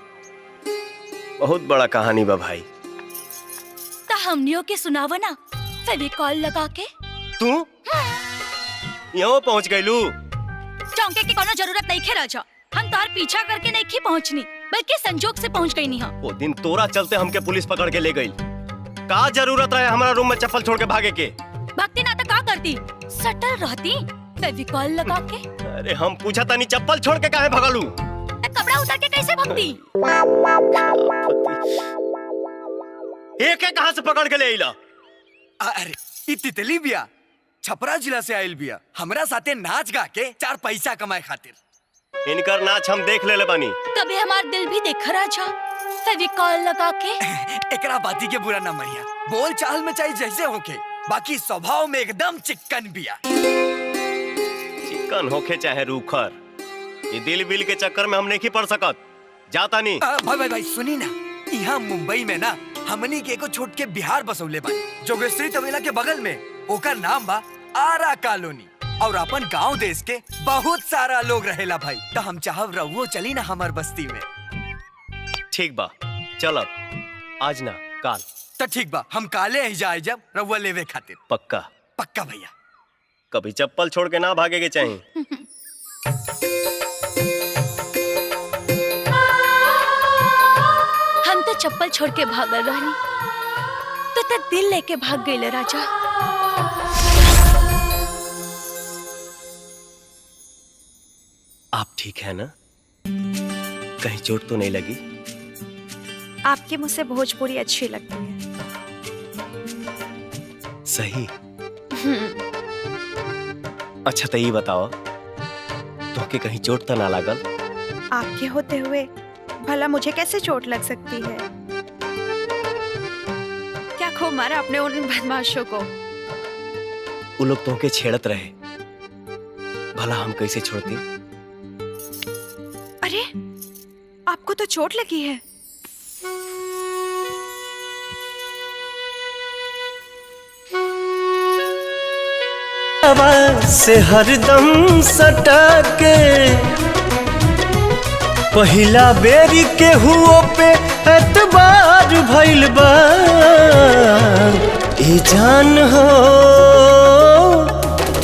बहुत बड़ा कहानी बा भाई। ता हमनियों के सुनावा ना, फेविकॉल लगा के। तू यहाँ पहुँच गईलू। चौंके की कोनो जरूरत नहीं खे राजा। हम तार पीछा करके नहीं खी पहुँचनी, बल्कि संजोग से पहुँच गई नहीं। वो दिन तोरा चलते हमके पुलिस पकड़ के ले गई। का जरूरत रहे हमारा रूम में चप्पल छोड़ के भागे के? भक्ति ना तो का करती, सटल रहती फेविकॉल लगा के। अरे हम पूछा था नहीं चप्पल छोड़ के काहे भगालू? कपड़ा उतार के कैसे भक्ति? एक कहाँ से पकड़ के ले आइला? अरे ई तितली बिया, छपरा जिला से आइल बिया, हमरा साथे नाच गा के 4 पैसा कमाए खातिर। इनकर नाच हम देख ले बानी। कभी हमार दिल भी देख राजा फेविकॉल लगा के। एकरा बाती के बुरा ना मरिया, बोल चाल में चाहे जैसे होके, बाकी स्वभाव में एकदम चिकन बिया। चिकन होके चाहे रूखर, ये दिल बिल के चक्कर में हम नहीं पड़ सकत। जाता नहीं। भाई सुनी ना, यहाँ मुंबई में ना हमनी के एको छोट के बिहार बसौले बानी, जोगेश्वरी तबेला के बगल में। ओकर नाम बा आरा कॉलोनी, और अपन गांव देश के बहुत सारा लोग रहेला भाई। तो हम चाहब रहुओ चली ना हमार बस्ती में। ठीक बा, चलब आज ना काल। तो ठीक बा, हम काले ही जाए जब रहुआ लेवे खातिर। पक्का पक्का भैया। कभी चप्पल छोड़ के ना भागे के चाहिए। हम तो चप्पल छोड़ के भागल रहनी, तो दिल लेके भाग गए राजा। आप ठीक है ना? कहीं चोट तो नहीं लगी? आपकी मुझसे भोजपुरी अच्छी लगती है। सही। अच्छा तो ये बताओ, तो के कहीं चोट तो ना लागल? आपके होते हुए भला मुझे कैसे चोट लग सकती है? क्या खूब मारा अपने उन बदमाशों को। वो लोग तो के छेड़त रहे, भला हम कैसे छोड़ती? अरे आपको तो चोट लगी है। से हरदम सटा के पहिला बेरी के हुओ पे एतबार भइल बा। ए जान हो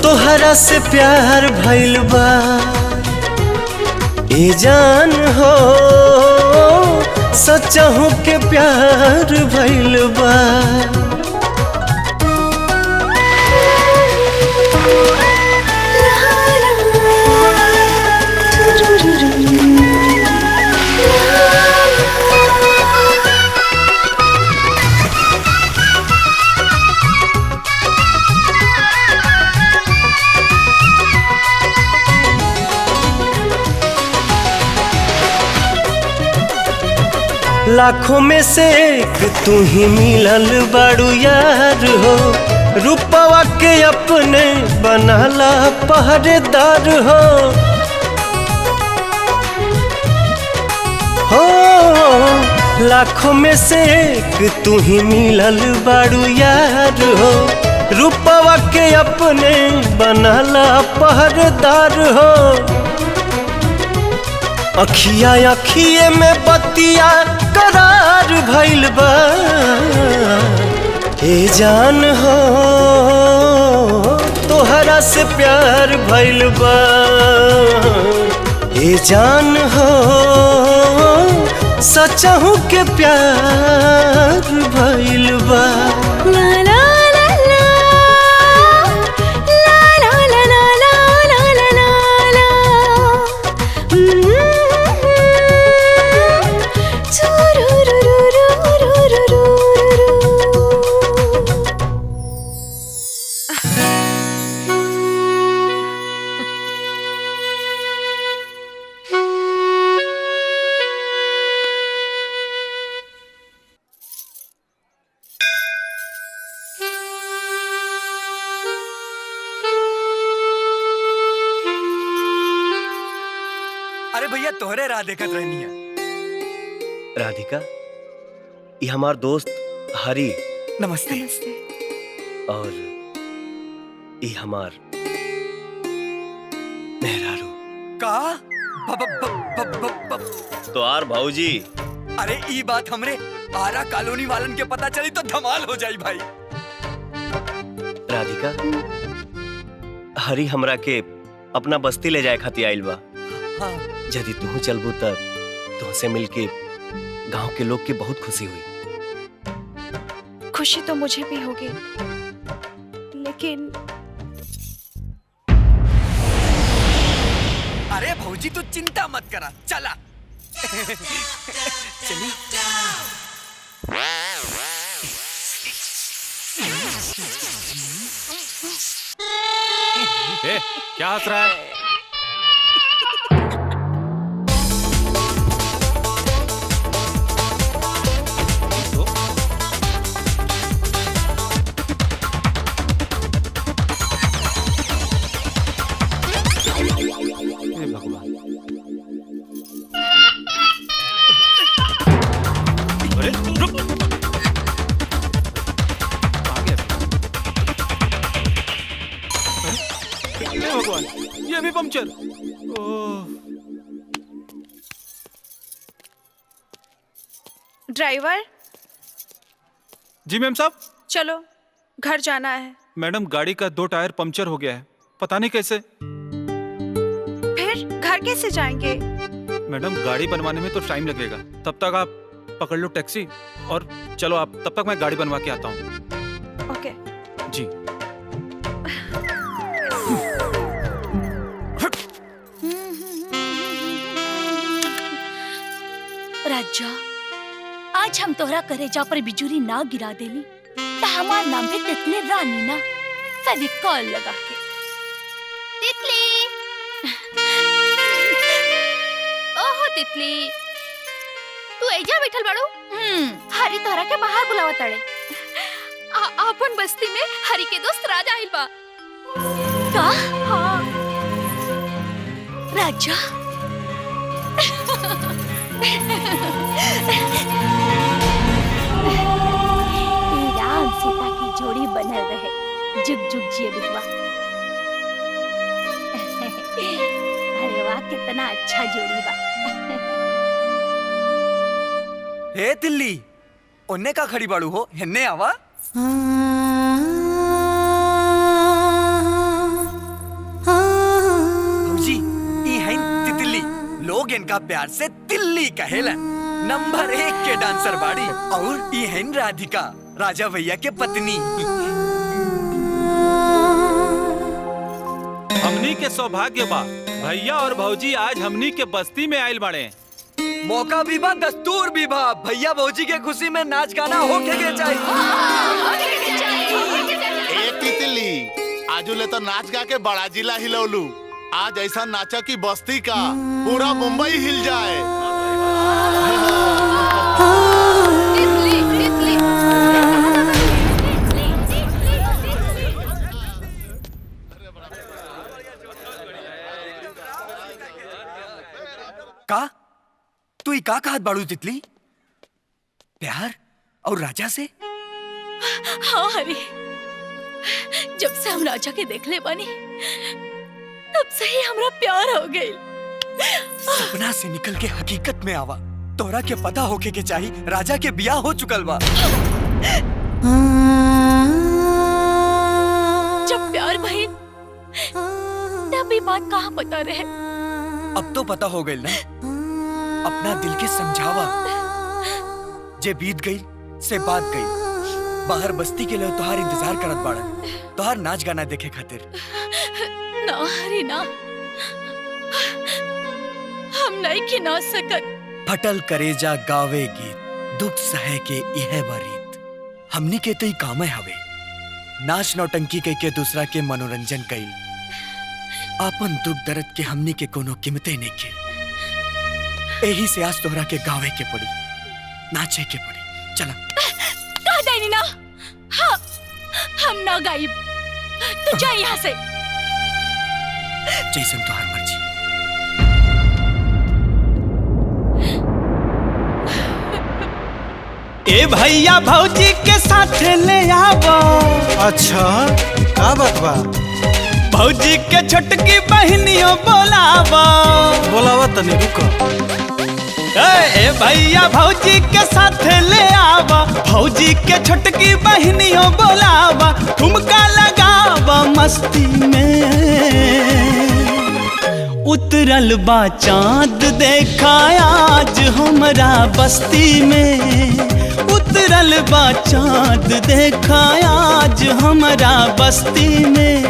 तोहरा से प्यार भइल बा। ए जान हो सचहु के प्यार भइल बा। लाखों में से एक तू ही मिलल बाड़ू यार हो। रूपवा के अपने बनाला पहरेदार हो। लाखों में से एक तू ही मिलल बाड़ू यार हो। रूपवा के अपने बनाला पहरेदार हो। अखिया अखिए में बतिया करार भइल बा। ए जान हो तोहरा से प्यार भइल बा। ए जान हो सचहु के प्यार भइल बा। ला ला ला ला ला ला ला ला ला ला ला। अरे भैया तोहरे राह देखत रहनी है। राधिका, ये हमार दोस्त हरी। नमस्ते। नमस्ते। और ये हमार मेहरारू। का? तो आर भाऊजी। अरे ई बात हमरे आरा कॉलोनी वालन के पता चली तो धमाल हो जाई भाई। राधिका, हरी हमरा के अपना बस्ती ले जाए खातिर आइल बा। हाँ। यदि तू चलबू तब तुमसे मिलके गांव के लोग के बहुत खुशी हुई। खुशी तो मुझे भी होगी, लेकिन अरे भौजी तू चिंता मत करा, चला। चली। क्या हंस रहा है? अरे रुक! भगवान, ये भी पंक्चर। ड्राइवर। जी मैम साहब। चलो घर जाना है। मैडम गाड़ी का 2 टायर पंक्चर हो गया है, पता नहीं कैसे। फिर घर कैसे जाएंगे? मैडम गाड़ी बनवाने में तो टाइम लगेगा, तब तक आप पकड़ लो टैक्सी और चलो आप, तब तक मैं गाड़ी बनवा के आता हूँ। ओके। जी। राजा, आज हम तोहरा करेजा पर बिजुरी ना गिरा देली तो हमार नाम पे तितली रानी ना फेविकॉल लगा के। तितली। ओहो तितली, तू एजा बैठल बाड़ू? हरी तोहरा के बाहर बुलावा ताड़े। अपन बस्ती में हरी के दोस्त राजा आइल बा। का? हाँ। राजा। राम सीता की जोड़ी बनल रहे, जुग जुग जिए बिटवा। अरे वाह, कितना अच्छा जोड़ी बा। हे तिल्ली, ओन्ने का खड़ी बाड़ू हो, हेन्ने आवा। भौजी, ई हैं तितली, लोग इनका प्यार से तिल्ली कहेलन। नंबर 1 के डांसर बाड़ी। और ई हैं राधिका, राजा भैया के पत्नी। हमनी के सौभाग्य बा, भैया और भौजी आज हमनी के बस्ती में आयल बाड़े। मौका भी बा, दस्तूर भी बा। भैया भौजी के खुशी में नाच गाना होके के चाहिए। ए तितली, आजुले तो नाच गा के बड़ा जिला हिलौलू। आज ऐसा नाचा कि बस्ती का पूरा मुंबई हिल जाए। का तू ही का कहत बाड़ू तितली? प्यार और राजा से? हाँ हरी, जब से हम राजा के देख ले बानी तब से ही हमरा प्यार हो गई। सपना से निकल के हकीकत में आवा। तोरा के पता होके के चाहिए राजा के बियाह हो चुकल बा। जब प्यार भइल तब ये बात कहाँ पता रहे। अब तो पता हो गई ना। अपना दिल के समझावा, जे बीत गई से बात गई। बाहर बस्ती के लोग तोहार इंतजार करत बाड़न, तोहार नाच गाना देखे खातिर। ना हरी ना, हम नहीं के नाच सकत। फटल करेजा गावे गीत, दुख सहे के यह बारीत। हमनी के तो ही काम हवे, नाच नौटंकी कह के दूसरा के मनोरंजन कईल। आपन दुख दर्द के हमनी के कोनो कीमते नहीं के। यही से आज तोहरा के गावे के पड़ी, नाचे के पड़ी। चला कह देनी ना। हाँ, हम ना गाइब। तू जा यहाँ से। जैसन तोहार मर्जी। ए भैया भौजी के साथ ले आवो। अच्छा, का बात बा? भौजी के छोटकी बहनियों बोलावा। बोलावा तनी रुको। ए भैया भौजी के साथ ले आवा, भौजी के छोटकी बहनियों बोलावा। ठुमका लगावा मस्ती में, उतरल बा चांद देखा आज हमरा बस्ती में, उतरल बा चांद देखा आज हमरा बस्ती में,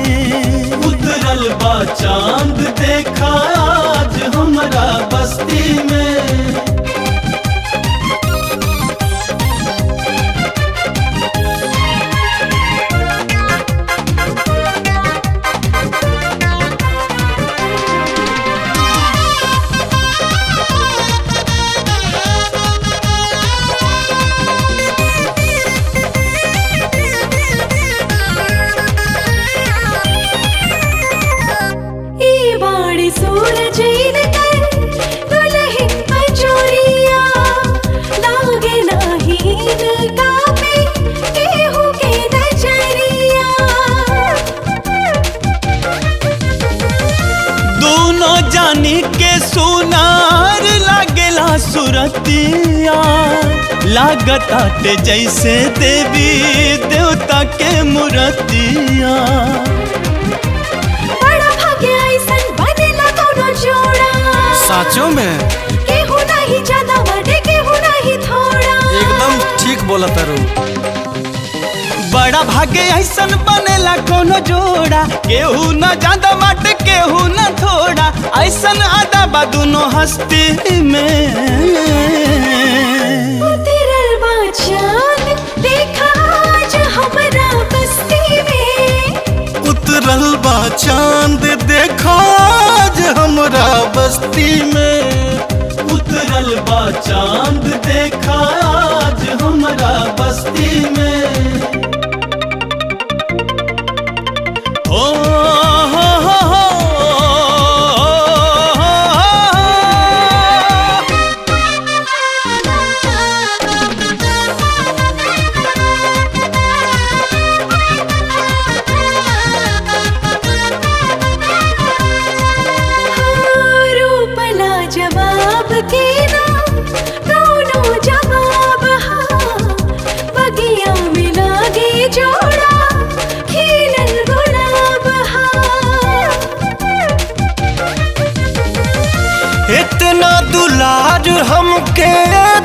उतरल बा चांद देखा आज हमरा बस्ती में। जानी के सुनार लागेला सुरतिया, लागत आटे जैसे देवी देवता के मूर्तिया। बड़ा भाग्य ऐसन बनेला कोनो जोड़ा, साचो में केहू नहीं ज्यादा बड़े केहू नहीं थोड़ा। एकदम ठीक बोला तारू। बड़ा भाग्य ऐसन बनेला कोनो जोड़ा, केहू न ज्यादा बाटे केहू न थोड़ा, ऐसन आदा बा दोनों हस्ती में। उतरल बा चांद देखा आज हमरा बस्ती में, उतरल बा चांद देखा आज हमरा बस्ती में, उतरल बा चांद देखा आज हमरा बस्ती में। इतना दुलार हमके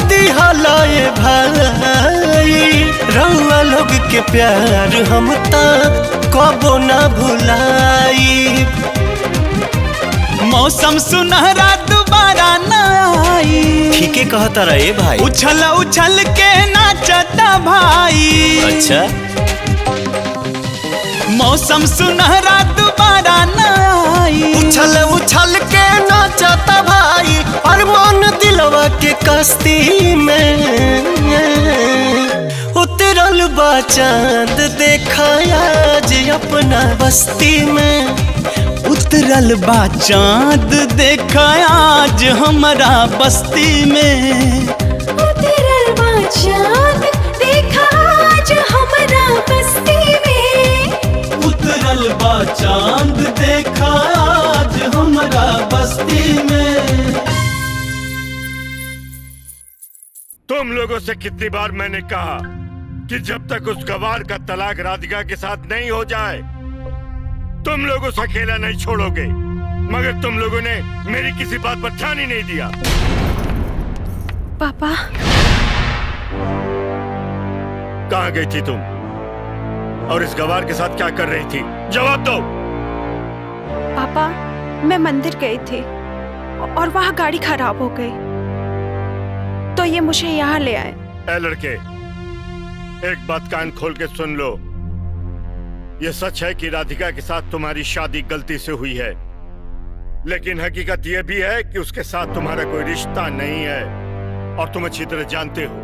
दिहलाए भाई, रउआ लोग के प्यार हम ता कबो ना भुलाई। मौसम सुनहरा दोबारा ना आई, ठीक है कहता रहे भाई। उछल उछल के नाचता भाई। अच्छा मौसम सुनहरा दोबारा ना आई, उछल उछल के नाचता भाई, और मन दिलवा के कश्ती में। उतरल बा चांद देखा आज अपना बस्ती में, उतरल बा चांद देखा आज हमरा बस्ती में, उतरल बा चांद देखा आज हमरा बस्ती में, उतरल बा चांद देखा आज हमरा बस्ती में। तुम लोगों से कितनी बार मैंने कहा कि जब तक उस गवार का तलाक राधिका के साथ नहीं हो जाए तुम लोग उसे अकेला नहीं छोड़ोगे, मगर तुम लोगों ने मेरी किसी बात पर ध्यान ही नहीं दिया। पापा कहाँ गई थी तुम और इस गवार के साथ क्या कर रही थी? जवाब दो। पापा मैं मंदिर गई थी और वहाँ गाड़ी खराब हो गई तो ये मुझे यहाँ ले आए। ए लड़के, एक बात कान खोल के सुन लो। ये सच है कि राधिका के साथ तुम्हारी शादी गलती से हुई है, लेकिन हकीकत यह भी है कि उसके साथ तुम्हारा कोई रिश्ता नहीं है और तुम अच्छी तरह जानते हो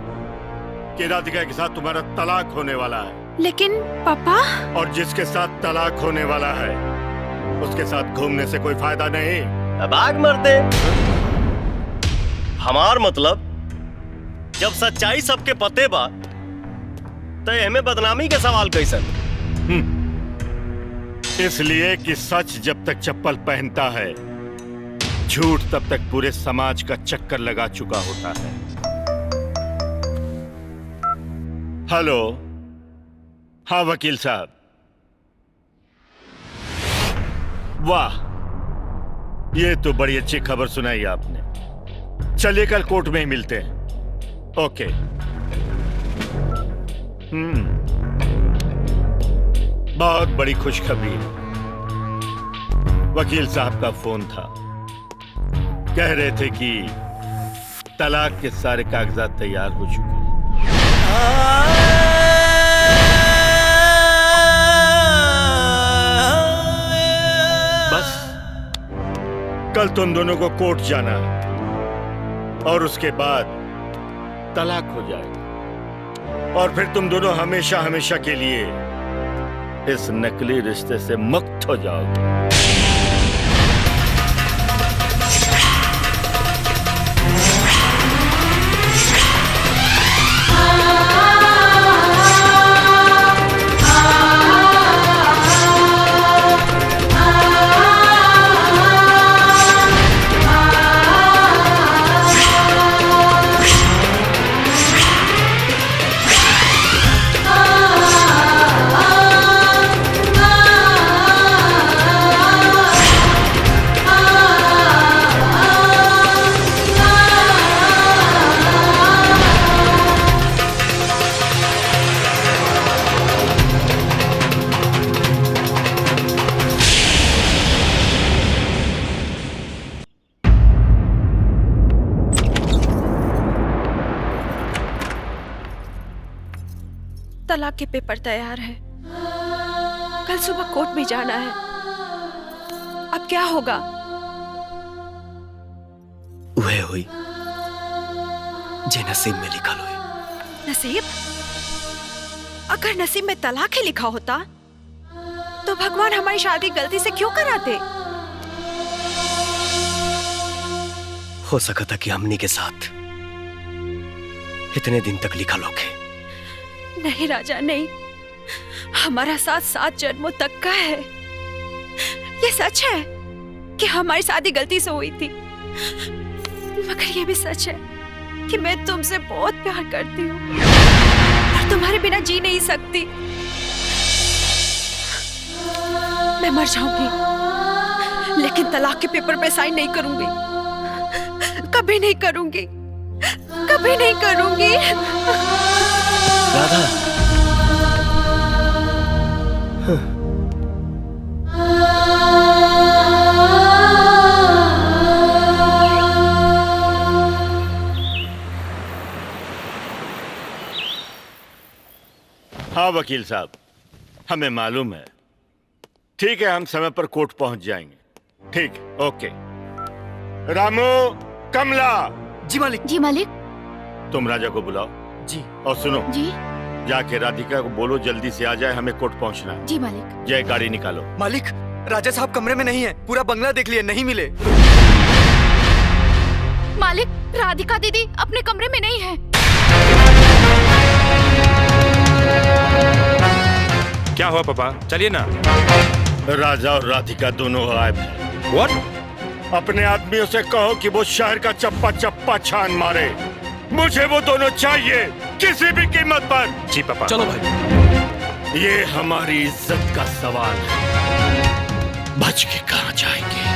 कि राधिका के साथ तुम्हारा तलाक होने वाला है। लेकिन पापा, और जिसके साथ तलाक होने वाला है उसके साथ घूमने से कोई फायदा नहीं। अब आग मरते। हमार मतलब जब सच्चाई सबके पते बा तो हमें बदनामी के सवाल कैसन? इसलिए कि सच जब तक चप्पल पहनता है झूठ तब तक पूरे समाज का चक्कर लगा चुका होता है। हेलो, हाँ वकील साहब। वाह, ये तो बड़ी अच्छी खबर सुनाई आपने। चलिए कल कोर्ट में ही मिलते हैं। ओके। बहुत बड़ी खुशखबरी है। वकील साहब का फोन था, कह रहे थे कि तलाक के सारे कागजात तैयार हो चुके हैं। बस कल तुम दोनों को कोर्ट जाना है और उसके बाद तलाक हो जाएगा और फिर तुम दोनों हमेशा हमेशा के लिए इस नकली रिश्ते से मुक्त हो जाओगे। तलाक के पेपर तैयार है, कल सुबह कोर्ट में जाना है। अब क्या होगा? वह हुई जे नसीब में लिखा हुई। नसीब? अगर नसीब में तलाक ही लिखा होता तो भगवान हमारी शादी गलती से क्यों कराते? हो सका था कि हमनी के साथ इतने दिन तक लिखा लोगे। नहीं राजा, नहीं। हमारा साथ 7 जन्मों तक का है। ये सच है कि हमारी शादी गलती से हुई थी, मगर ये भी सच है कि मैं तुमसे बहुत प्यार करती हूँ और तुम्हारे बिना जी नहीं सकती। मैं मर जाऊंगी लेकिन तलाक के पेपर पे साइन नहीं करूंगी। कभी नहीं करूंगी, कभी नहीं करूंगी। राधा, हाँ वकील साहब, हमें मालूम है। ठीक है, हम समय पर कोर्ट पहुंच जाएंगे। ठीक, ओके। रामू, कमला। जी मालिक। जी मालिक। तुम राजा को बुलाओ। जी। और सुनो जी। जाके राधिका को बोलो जल्दी से आ जाए, हमें कोर्ट पहुंचना है। जी मालिक। जय, गाड़ी निकालो। मालिक, राजा साहब कमरे में नहीं है, पूरा बंगला देख लिया, नहीं मिले। मालिक, राधिका दीदी अपने कमरे में नहीं है। क्या हुआ पापा? चलिए ना। राजा और राधिका दोनों गायब हैं। What? अपने आदमियों से कहो कि वो शहर का चप्पा चप्पा छान मारे। मुझे वो दोनों चाहिए, किसी भी कीमत पर। जी पापा। चलो भाई। ये हमारी इज्जत का सवाल है। बच के कहाँ जाएंगे?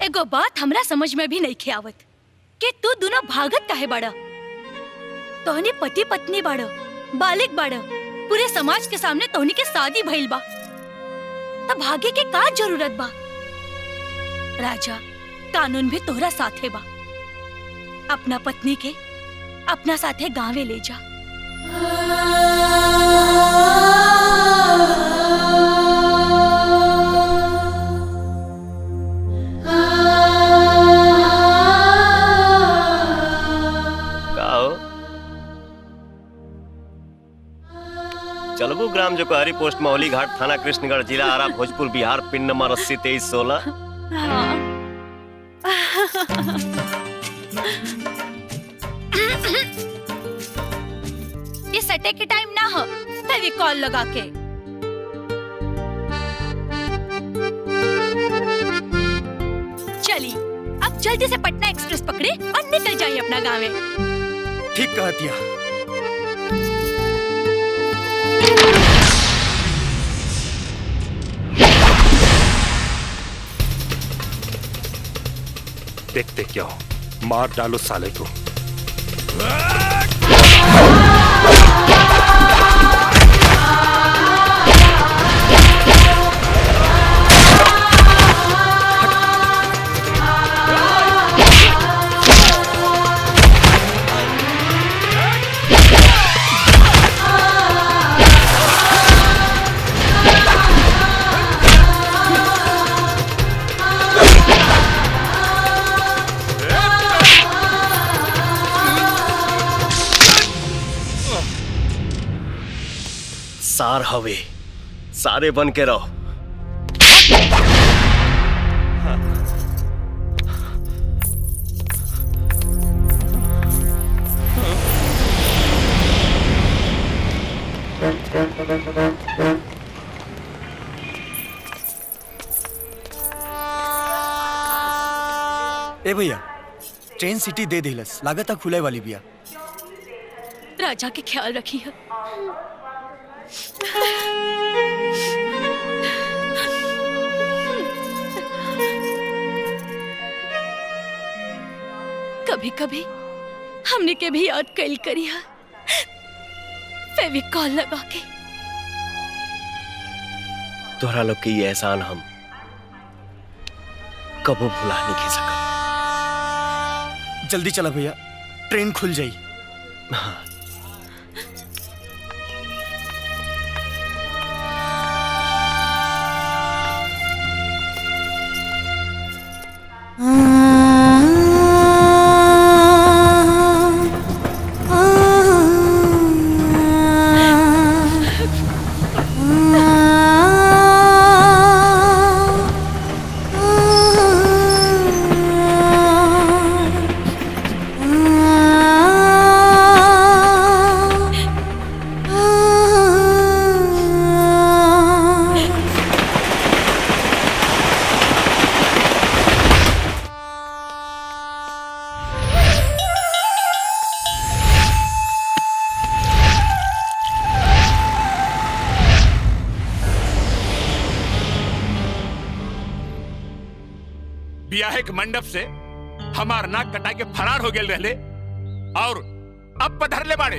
एगो बात हमरा समझ में भी नहीं खियावत कि तू दोनों भागत काहे बाड़ा। तोहनी पति पत्नी बाड़ा, बालिक बाड़ा, पूरे समाज के सामने तोहनी के शादी भइल बा, तब भागे के का जरूरत बा? राजा, कानून भी तोहरा साथे बा। अपना पत्नी के अपना साथे गांवे ले जा। चलबू ग्राम जोकहरी पोस्ट मौली घाट थाना कृष्णगढ़ जिला आरा भोजपुर बिहार पिन नंबर 80 23 16। ये सटे के टाइम ना हो, तभी कॉल लगा के। चली अब जल्दी से पटना एक्सप्रेस पकड़े और निकल जाइए अपना गाँव में। ठीक कह दिया। देखते क्या हो, मार डालो साले को। सार हवे, सारे बन के रहो। ए भैया, ट्रेन सिटी दे दिलस, लागत खुले वाली बिया। राजा के ख्याल रखिए। कभी कभी हमने के भी याद कैल करिया, फेविकॉल लगा के। तोहरा लोग के ये एहसान हम कबो भुला नहीं के सकत। जल्दी चला भैया, ट्रेन खुल जाई। हाँ। ब्याह के मंडप से हमार नाक कटा के फरार हो गेल रहले और अब पधर ले बाड़े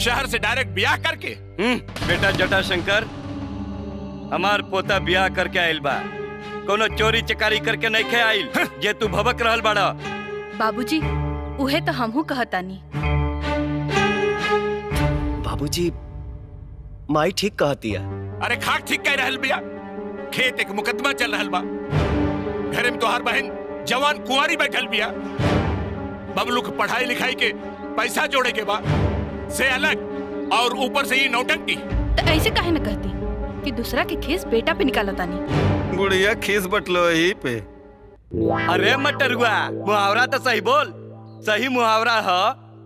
शहर से डायरेक्ट ब्याह करके। बेटा जटाशंकर, हमार पोता ब्याह करके आइल बा, कोनो चोरी चकारी करके नहीं खे आइल जे तू भबक रहल बाड़ा। बाबूजी, उहे तो हमहू कहतानी। बाबूजी, माई ठीक कहती है। अरे खाक ठीक कह रहल बिया। खेत एक मुकदमा चल रहल बा, घरे में तोहार बहन जवान कुंवारी बैठल बिया। बबलू के पढ़ाई लिखाई के पैसा जोड़े के बा से अलग और ऊपर से ये नौटंकी। तो ऐसे काहे न कहती कि दूसरा के खीस बेटा पे निकालतानी। गुड़िया खीस बटलो ही पे। अरे मटरुआ, मुहावरा तो सही बोल। सही मुहावरा है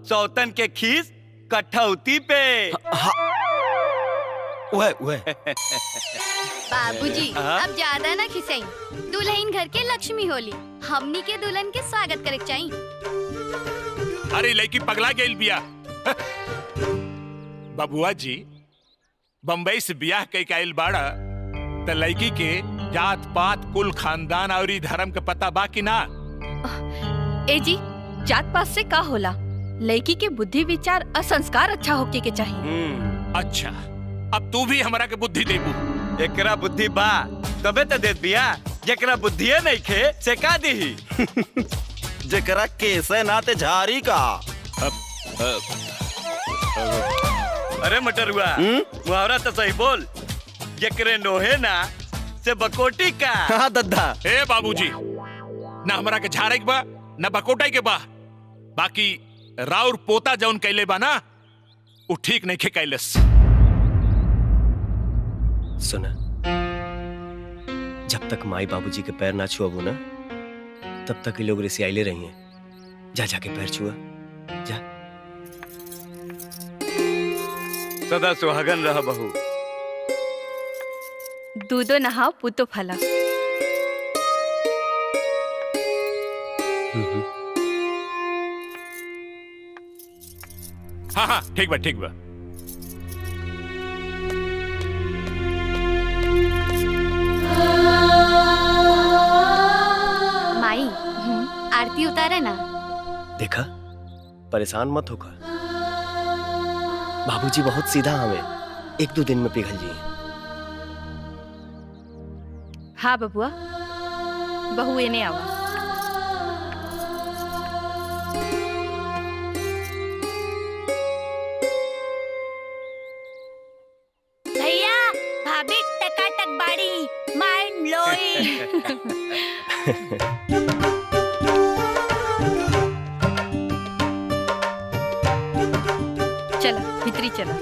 सौतन के खीस कठौती पे। बाबूजी, अब ज्यादा ना खिसाई। दुल्हन घर के लक्ष्मी होली, हमनी के दुल्हन के स्वागत करे चाहिए। अरे लड़की पगला गेल बिया। बबुआ जी, बम्बई से ब्याह कई आइल बाड़ा त लड़की के जात पात कुल खानदान और धर्म के पता बाकी ना। ए जी, जात पात से का होला, लड़की के बुद्धि विचार और संस्कार अच्छा होके के चाहिए। अच्छा, अब तू भी हमरा के बुद्धि देबू। एकरा बुद्धि बा तबे तो देत बिया, जेकरा बुद्धिए नहीं खे से का दीही। जेकरा केसे नाते झारी का। अरे मटरुआ, मुहावरा तो सही बोल। जेकरे नोहे ना से बकोटी का। हाँ दद्दा। ए बाबूजी, ना हमरा के झारे के बा ना बकोटाई के बा। बाकी राउर पोता जौन कैले बा ना, वो ठीक नहीं खे कैलस। सुना, जब तक माई बाबूजी के पैर ना छुआबू ना, तब तक ये लोग रिसियाइले रही हैं। जा जाके पैर छुआ जा। सदा सुहागन रह बहू। दूधो नहाओ पुतो फला। हाँ हाँ ठीक बा ठीक बा। माई आरती उतारे ना। देखा, परेशान मत होकर। बाबूजी बहुत सीधा हमें 1-2 दिन में पिघल जी। हाँ बबुआ, बहू एने आवा। भैया भाभी टकाटक बाड़ी, माइंड ब्लोइंग। चला भितरी चला।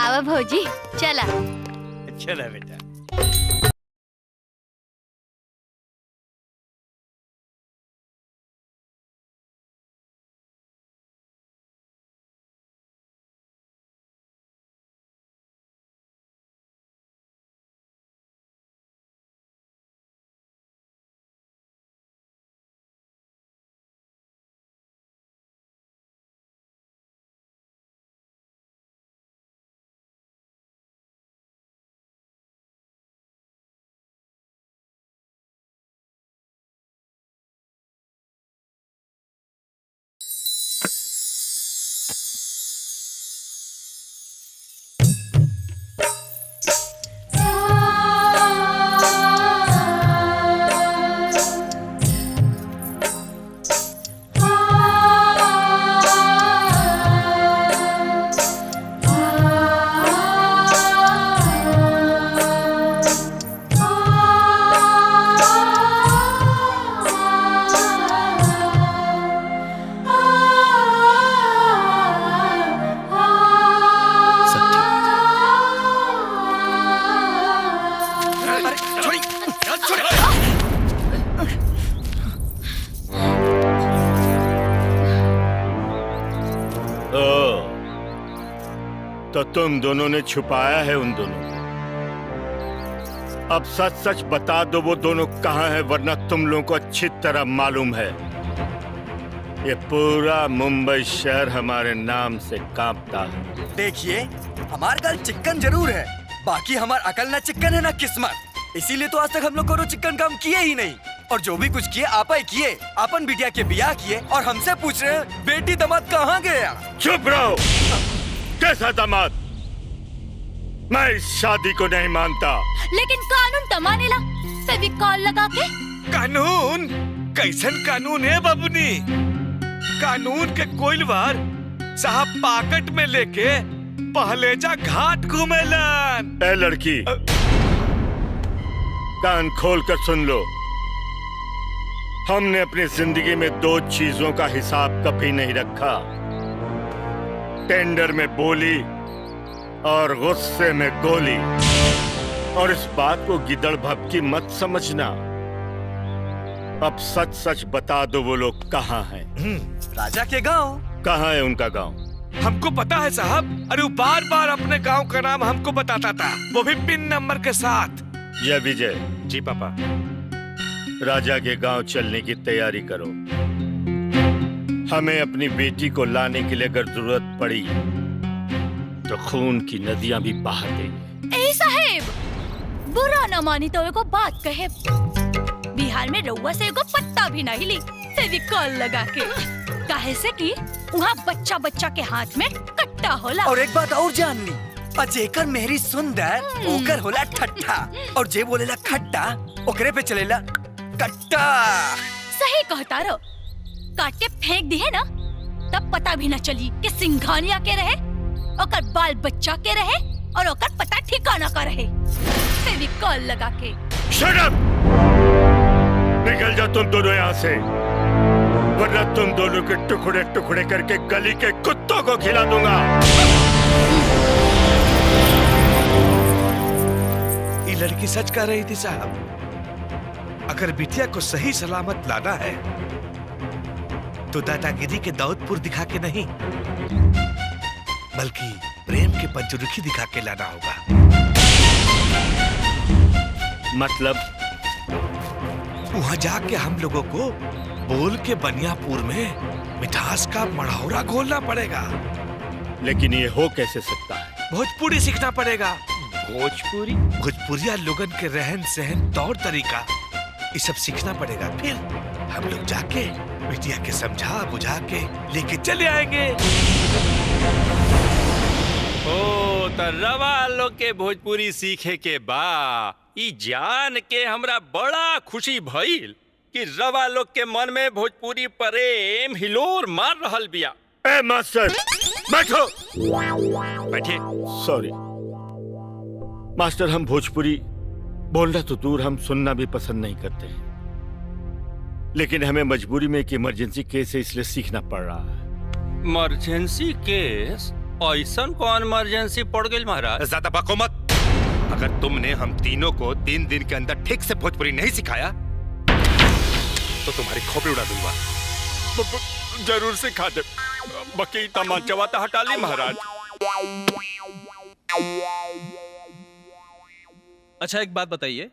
आवा भौजी चला। चला बेटा। तो तुम दोनों ने छुपाया है उन दोनों को। अब सच सच बता दो वो दोनों कहाँ हैं, वरना तुम लोगों को अच्छी तरह मालूम है ये पूरा मुंबई शहर हमारे नाम से कांपता है। देखिए, हमार गल चिकन जरूर है, बाकी हमार अकल ना चिकन है ना किस्मत। इसीलिए तो आज तक हम लोग को चिकन काम किए ही नहीं, और जो भी कुछ किए आपा ही किए। अपन बिटिया के बियाह किए और हमसे पूछ रहे हैं बेटी दामाद कहाँ गया। चुप रहो। कैसा दामाद? मैं इस शादी को नहीं मानता। लेकिन कानून तो मानेला, फेविकॉल लगा के। कानून? कैसन कानून है बाबूनी? कानून के कोइलवार साहब पाकट में लेके पहलेजा घाट घूमेलन। ए लड़की, कान खोल कर सुन लो। हमने अपनी जिंदगी में 2 चीजों का हिसाब कभी नहीं रखा, टेंडर में बोली और गुस्से में गोली। और इस बात को गिदड़ भभकी मत समझना। अब सच सच बता दो वो लोग कहाँ हैं। राजा के गांव। कहाँ है उनका गांव? हमको पता है साहब। अरे वो बार बार अपने गांव का नाम हमको बताता था, वो भी पिन नंबर के साथ। जय विजय। जी पापा। राजा के गांव चलने की तैयारी करो। हमें अपनी बेटी को लाने के लिए अगर जरूरत पड़ी तो खून की नदियां भी बहा देंगे। ए साहेब, बुरा न मानी तो एको बात कहे। बिहार में रउआ से एको पत्ता भी नहीं ली फेविकॉल लगा के। काहे से कि वहाँ बच्चा बच्चा के हाथ में कट्टा होला। और एक बात और जान ली, जेकर मेहरी सुंदर ओकर होला ठट्ठा, और जे बोलेला खट्टा ओकरे पे चलेला कट्टा। सही कहता रो। काट के फेंक दी है ना, तब पता भी न चली कि सिंघानिया के रहे, ओकर बाल बच्चा के रहे और ओकर पता ठिकाना का रहे। फेविकॉल लगा के। Shut up! निकल जाओ तुम दोनों यहाँ से, वरना तुम दोनों के टुकड़े टुकड़े करके गली के कुत्तों को खिला दूंगा। ये लड़की सच कह रही थी साहब। अगर बिटिया को सही सलामत लाना है तो दादागिरी के दाऊदपुर दिखा के नहीं, बल्कि प्रेम के पंचरुखी दिखा के लाना होगा। मतलब? वहां जाके हम लोगों को बोल के बनियापुर में मिठास का मढ़ौरा घोलना पड़ेगा। लेकिन ये हो कैसे सकता है? भोजपुरी सीखना पड़ेगा। भोजपुरी? भोजपुरिया लोगन के रहन सहन, तौर तरीका, ये सब सीखना पड़ेगा। फिर हम लोग जाके बिटिया के समझा बुझा के लेके चले आएंगे। ओ तो रवा लोग के भोजपुरी सीखे के बा, ई जान के हमरा बड़ा खुशी भइल कि रवा लोग के मन में भोजपुरी प्रेम हिलोर मार रहल बिया। ए मास्टर, बैठो। बैठे। सॉरी मास्टर, हम भोजपुरी बोलना तो दूर, हम सुनना भी पसंद नहीं करते हैं, लेकिन हमें मजबूरी में एक इमरजेंसी केस है, इसलिए सीखना पड़ रहा है। इमरजेंसी केस? ऐसन कौन इमरजेंसी पड़ गई महाराज? ज्यादा बको मत। अगर तुमने हम तीनों को 3 दिन के अंदर ठीक से भोजपुरी नहीं सिखाया तो तुम्हारी खोपड़ी उड़ा दूंगा। जरूर सिखा दे। बाकी तमाचा तो हटा ली महाराज। अच्छा एक बात बताइए,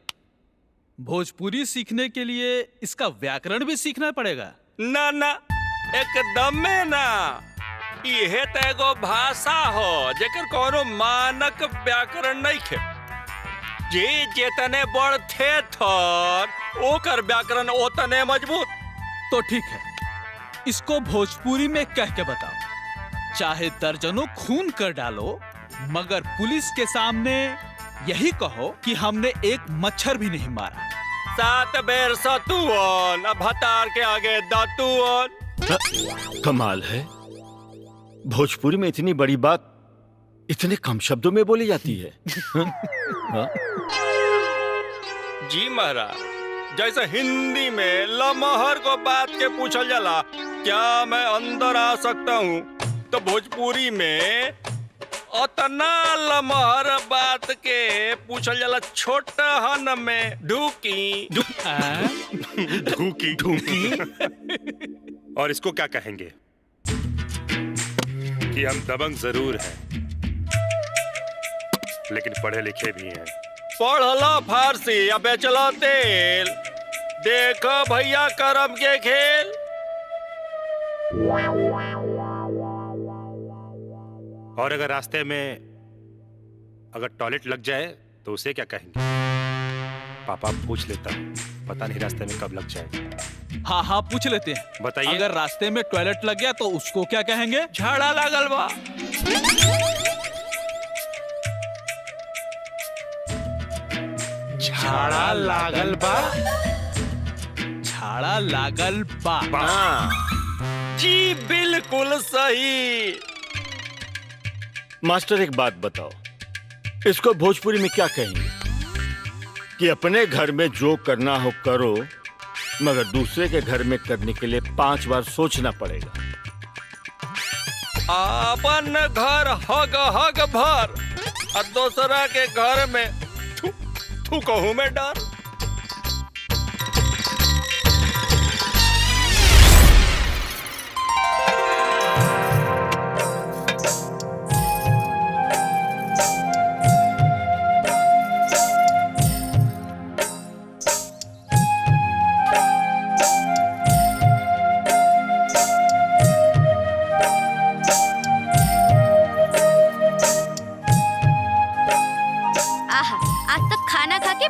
भोजपुरी सीखने के लिए इसका व्याकरण भी सीखना पड़ेगा? ना ना, एकदम में ना। यह तो एगो भाषा हो जेकर कोनो मानक व्याकरण नहीं खे। जे जेतने बड़ थे थर ओकर व्याकरण ओतने मजबूत। तो ठीक है, इसको भोजपुरी में कह के बताओ। चाहे दर्जनों खून कर डालो, मगर पुलिस के सामने यही कहो कि हमने एक मच्छर भी नहीं मारा। 7 बेर सतुअन, अब हतार के आगे दातुअन। कमाल है, भोजपुरी में इतनी बड़ी बात इतने कम शब्दों में बोली जाती है। हाँ? जी महाराज, जैसे हिंदी में लमहर को बात के पूछल जाला क्या मैं अंदर आ सकता हूँ, तो भोजपुरी में उतना लमहर बात के पूछल जाला छोटहन में ढूकी। ढूकी ढूकी। और इसको क्या कहेंगे कि हम दबंग जरूर हैं, लेकिन पढ़े लिखे भी हैं। पढ़ला फारसी या बेचला तेल, देखो भैया करम के खेल। और अगर रास्ते में अगर टॉयलेट लग जाए तो उसे क्या कहेंगे? पापा पूछ लेता हूँ, पता नहीं रास्ते में कब लग जाए। हाँ हाँ पूछ लेते हैं। बताइए। अगर रास्ते में टॉयलेट लग गया तो उसको क्या कहेंगे? झाड़ा लागल बा। झाड़ा लागल बा। झाड़ा लागल बा। जी बिल्कुल सही। मास्टर एक बात बताओ, इसको भोजपुरी में क्या कहेंगे? कि अपने घर में जो करना हो करो, मगर दूसरे के घर में करने के लिए 5 बार सोचना पड़ेगा। अपन घर हग हग भर और दूसरा के घर में थू कहूं में डर।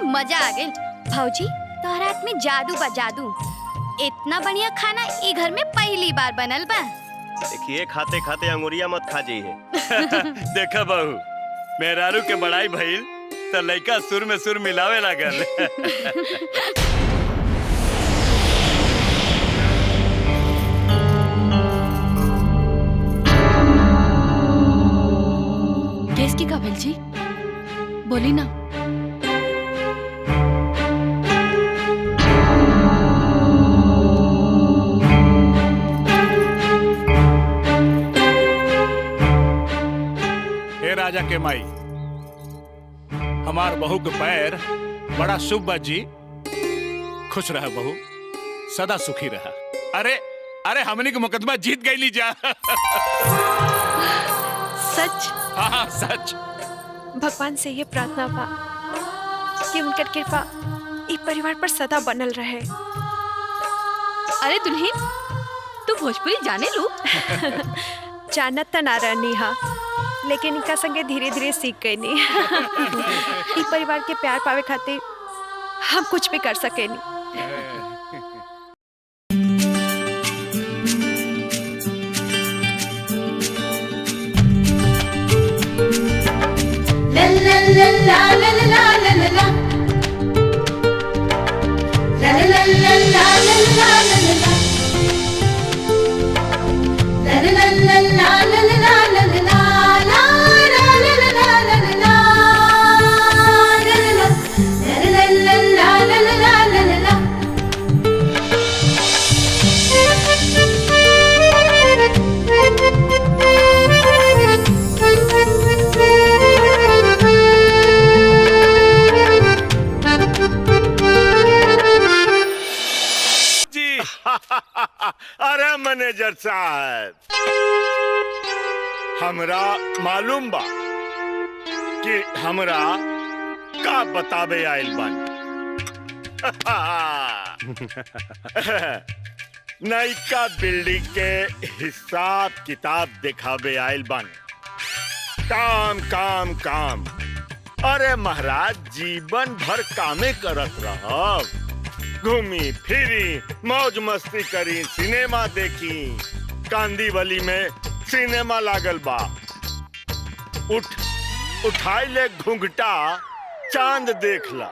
मजा आ गई। भौजी तोहरा हाथ में जादू बा जादू। इतना बढ़िया खाना ई घर में पहली बार बनल बा। देखिए खाते खाते अंगुरिया मत खा जाइए। देखा बहू, मेहरारू के बड़ाई भइल तो लइका सुर में सुर मिलावे लागल। केस की काबिल जी बोली ना। राजा के माई, हमार बहू के पैर बड़ा शुभ बा जी। खुश रहा बहू, सदा सुखी रहा। अरे अरे हमनी के मुकदमा जीत गई ली जा। सच? हाँ सच। भगवान से ये प्रार्थना बा कि उनकर कृपा इस परिवार पर सदा बनल रहे। अरे दुल्हन, तू भोजपुरी जाने लू? जानत त ना रहनी हा, लेकिन इनका संगे धीरे धीरे सीख गई नी। ई परिवार के प्यार पावे खातिर हम कुछ भी कर सके नी। La la la la la la la la la la. La la la la la la la la la la. La la la la la la la la la la la. La la la la la la la la. La la la la la la la la. अरे manager साहब, हमरा मालूम बा कि हमरा का बतावे आइल बानी। नयका बिल्डिंग के हिसाब किताब दिखावे आइल बानी। काम काम काम। अरे महाराज, जीवन भर कामे करत रहब, घूमी फिरी, मौज मस्ती करी, सिनेमा देखी। कांदीवली में सिनेमा लागल बा, उठाई ले घुंघटा, चांद देख ला,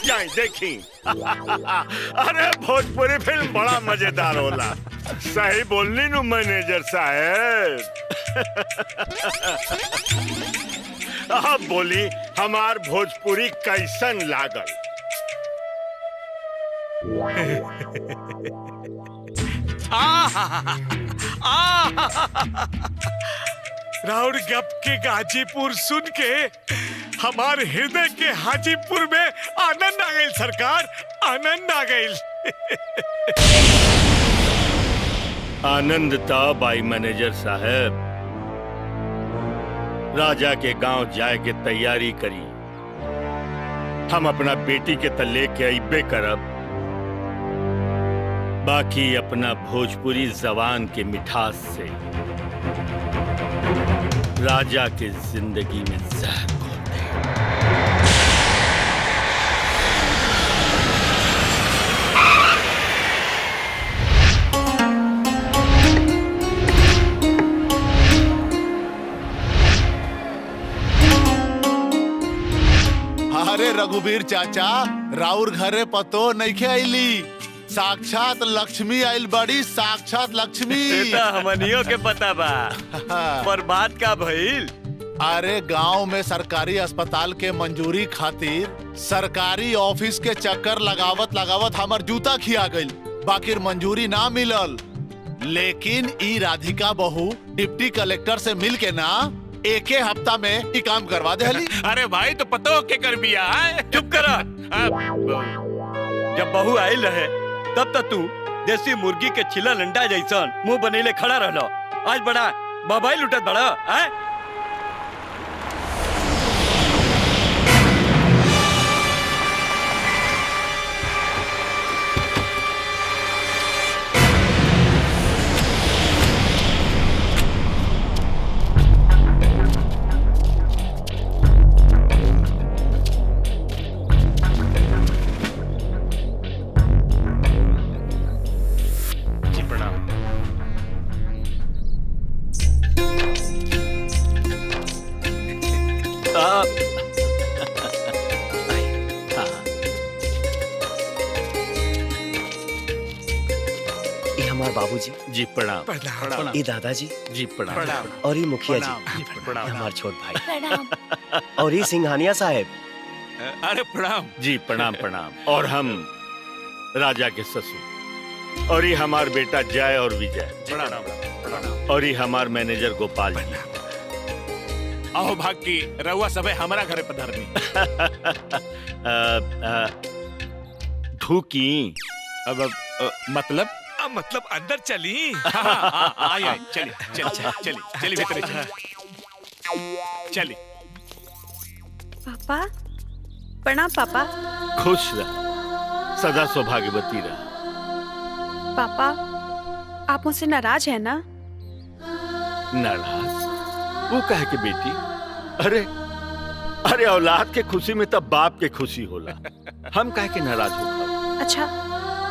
जाई देखी। अरे भोजपुरी फिल्म बड़ा मजेदार होला। सही बोलनी नु मैनेजर साहब। अब बोली, हमार भोजपुरी कैसन लागल? राउर गप के गाजीपुर सुन के हमार हृदय के हाजीपुर में आनंद आ गई सरकार, आनंद आ गई। आनंद तब आई मैनेजर साहब, राजा के गांव जाए के तैयारी करी। हम अपना बेटी के तले के अइबे करब, बाकी अपना भोजपुरी जबान के मिठास से राजा के जिंदगी में जहर घोल दे। अरे रघुवीर चाचा, राउर घरे पतो नइखे आइली। साक्षात लक्ष्मी आइल बड़ी, साक्षात लक्ष्मी। हमनियों के पता बा, पर बात का भइल? अरे गांव में सरकारी अस्पताल के मंजूरी खातिर सरकारी ऑफिस के चक्कर लगावत लगावत हमर जूता खिया गइल, बाकी मंजूरी ना मिलल। लेकिन ई राधिका बहू डिप्टी कलेक्टर से मिल के ना एके हफ्ता में ई काम करवा देली। अरे भाई, तो पतो के कर बिया है। चुप करा। जब बहू आइल रहे तब तक तू देसी मुर्गी के छिला लंडा जैसन मुंह बनेले खड़ा रहलो। आज बड़ा बबाई लुटत बड़ा है। बाबूजी जी प्रणाम। ये दादाजी जी प्रणाम। और ये मुखिया जी हमारे छोट भाई और ये सिंघानिया साहब। अरे प्रणाम जी, प्रणाम प्रणाम। और हम राजा के ससुर, और ये हमार बेटा जय और विजय। प्रणाम। और ये हमार मैनेजर गोपाल जी। आओ भाग की रउआ सबे हमारा घरे पधारनी। धूकी अब मतलब मतलब अंदर चली। आइए चलिए चलिए भीतर चलिए। पापा प्रणाम। पापा खुश रह, सदा सौभाग्यवती रह। पापा, आप मुझसे नाराज हैं ना? नाराज? वो कहे के बेटी, अरे अरे औलाद के खुशी में तब बाप के खुशी होला। हम कहे के नाराज हो। अच्छा,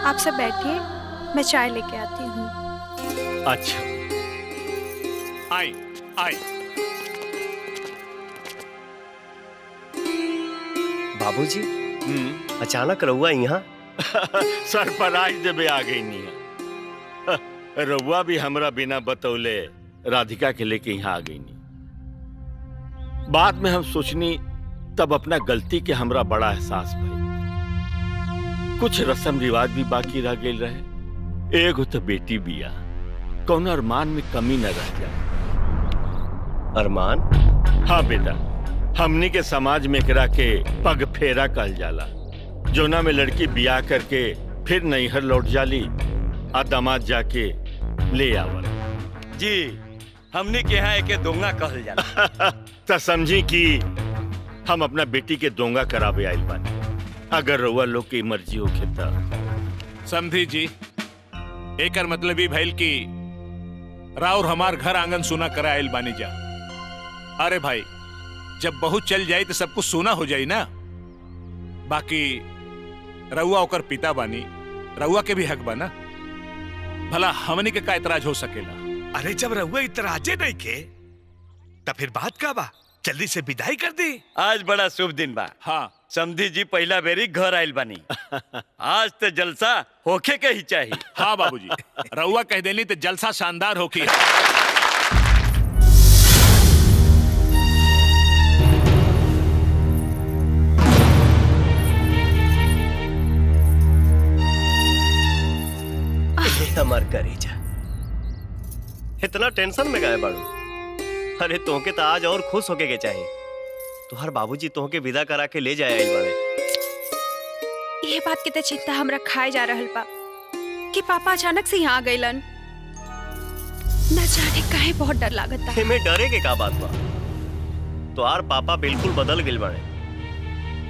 आप सब बैठिए, मैं चाय लेके आती हूँ। अच्छा, आई आई। बाबूजी, अचानक रहुआ यहाँ? सरप्राइज देवे आ गई नहीं। रउआ भी हमरा बिना बतौले राधिका के लेके यहाँ आ गई नहीं। बाद में हम सोचनी तब अपना गलती के हमरा बड़ा एहसास भई। कुछ रस्म रिवाज भी बाकी रह गए रहे। एगो तो बेटी बिया, कौन अरमान में कमी न रह जाए। अरमान? हाँ बेटा, हमनी के समाज में एकरा के पग फेरा कहल जाला। जोना में लड़की बियाह करके फिर नैहर लौट जाली आ दामाद जाके ले आवल। जी, हमने के यहाँ एके दोंगा कहल जाला। तो समझी कि हम अपना बेटी के दोंगा करावे आइल बानी। अगर रउआ लोग की मर्जी होखे त। समझी जी, एकर मतलब ही भइल कि राउर हमार घर आंगन सुना करा आइल बानी जा। अरे भाई, जब बहू चल जाई तो सब कुछ सोना हो जाई ना। बाकी रउआ ओकर पिता बानी, रउआ के भी हक बा ना। भला हमनी के का इतराज हो सकेला? अरे जब रउआ इतराजे नहीं के तब फिर बात का बा? जल्दी से विदाई कर दी। आज बड़ा शुभ दिन बा। हाँ, समधी जी पहला बेरी घर आइल बानी। आज तो जलसा होखे के ही चाहिए। हाँ बाबूजी, रउआ कह देनी तो जलसा शानदार होके। हमार करेजा, इतना टेंशन में गए बाड़ू? अरे तोहके तो आज और खुश होके के चाहिए। तुहार बाबूजी तोहके विदा करा के ले जाए आइल बाड़े। ये बात के तो चिंता हमरा खाए जा रहल बा कि पापा अचानक से यहाँ आ गइलन। न जाने काहे बहुत डर लागत बा। में डरे के का बात बा? तुहार पापा बिल्कुल बदल गइल बाड़े।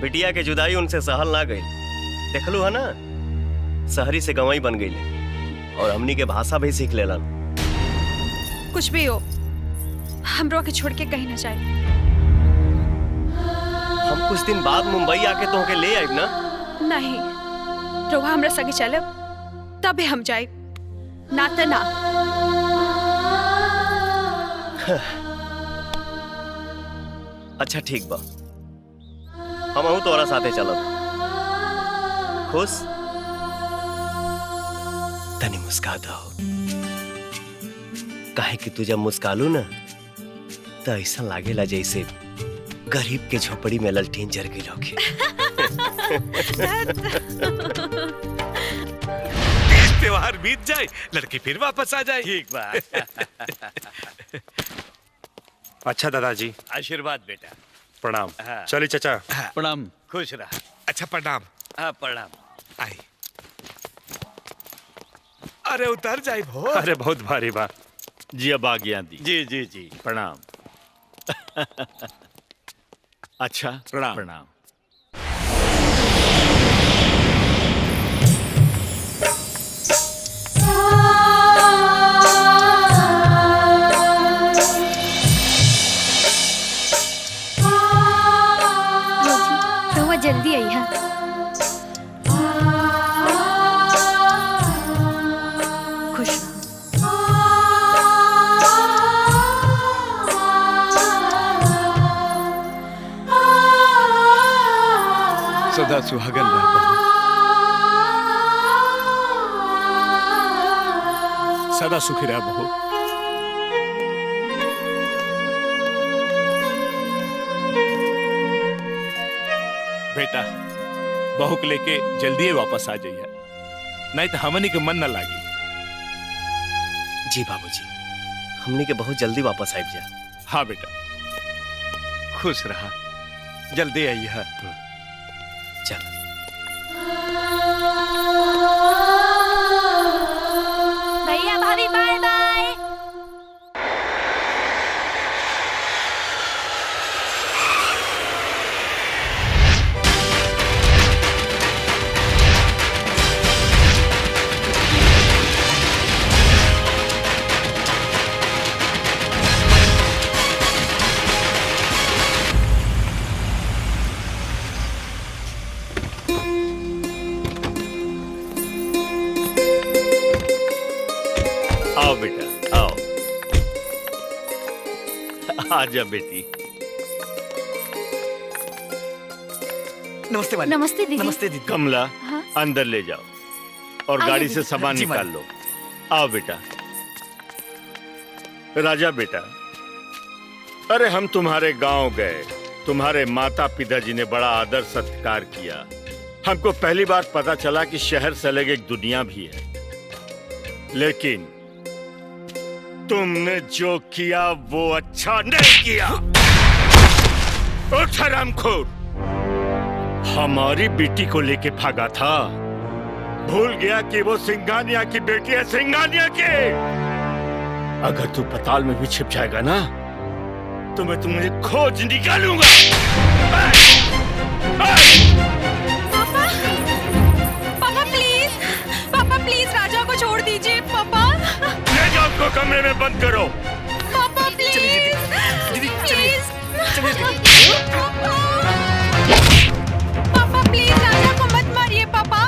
बिटिया के जुदाई उनसे सहल ना गइल। देखलू है ना, शहरी से गंवाई बन गइले और हमनी के भाषा भी सीख लेलन। कुछ भी हो, हमरो के छोड़ के कहीं न जाए। हम कुछ दिन बाद मुंबई आके तोहके ले आइब ना। नहीं, रोहा हमरा संगे चलब तबे हम जाए, ना तो ना। अच्छा ठीक बा, हम आहू तोरा साथे चलब। खुश? तनी मुस्का दो। काहे कि तू जब मुस्कालू ना तो ऐसा लागेला जैसे गरीब के झोपड़ी में ललटीन जर गई होगी। त्योहार बीत जाए, लड़की फिर वापस आ जाए। ठीक बा। अच्छा दादाजी, आशीर्वाद बेटा। प्रणाम। हाँ। चलिए चाचा। प्रणाम। खुश रहा। अच्छा प्रणाम। हाँ प्रणाम। आई। अरे उतर जाए भो। अरे बहुत भारी बा जी। अब आज्ञा दी। जी जी जी। प्रणाम। अच्छा प्रणाम। प्रणाम। रहुआ जल्दी आई है। खुश सदा सुहागन रह बहू। सदा सुखी रह बहू। बेटा, बहू के लेके जल्दी ही वापस आ जाइए, नहीं तो हमनी के मन न लागी। जी बाबूजी, हमनी के बहुत जल्दी वापस आइब जा। हाँ बेटा। खुश रहा, जल्दी आई है। चल। भैया भाभी बाय बाय। आओ बेटा आओ। आजा बेटी। नमस्ते वाली। नमस्ते दीदी। नमस्ते दीदी। कमला हाँ? अंदर ले जाओ और आइए गाड़ी दीदी। से सामान जी, निकाल मालिक। लो। आओ बेटा। राजा बेटा, अरे हम तुम्हारे गांव गए, तुम्हारे माता पिताजी ने बड़ा आदर सत्कार किया। हमको पहली बार पता चला कि शहर से अलग एक दुनिया भी है, लेकिन तुमने जो किया वो अच्छा नहीं किया। उठ हरामखोर, हमारी बेटी को लेके भागा था, भूल गया कि वो सिंघानिया की बेटी है, सिंघानिया की। अगर तू पताल में भी छिप जाएगा ना तो मैं तुम्हें खोज निकालूंगा। पापा पापा प्लीज राजा को छोड़ दीजिए पापा। ले जाओ उसको कमरे में बंद करो। पापा प्लीज प्लीज पापा प्लीज राजा को मत मारिए पापा।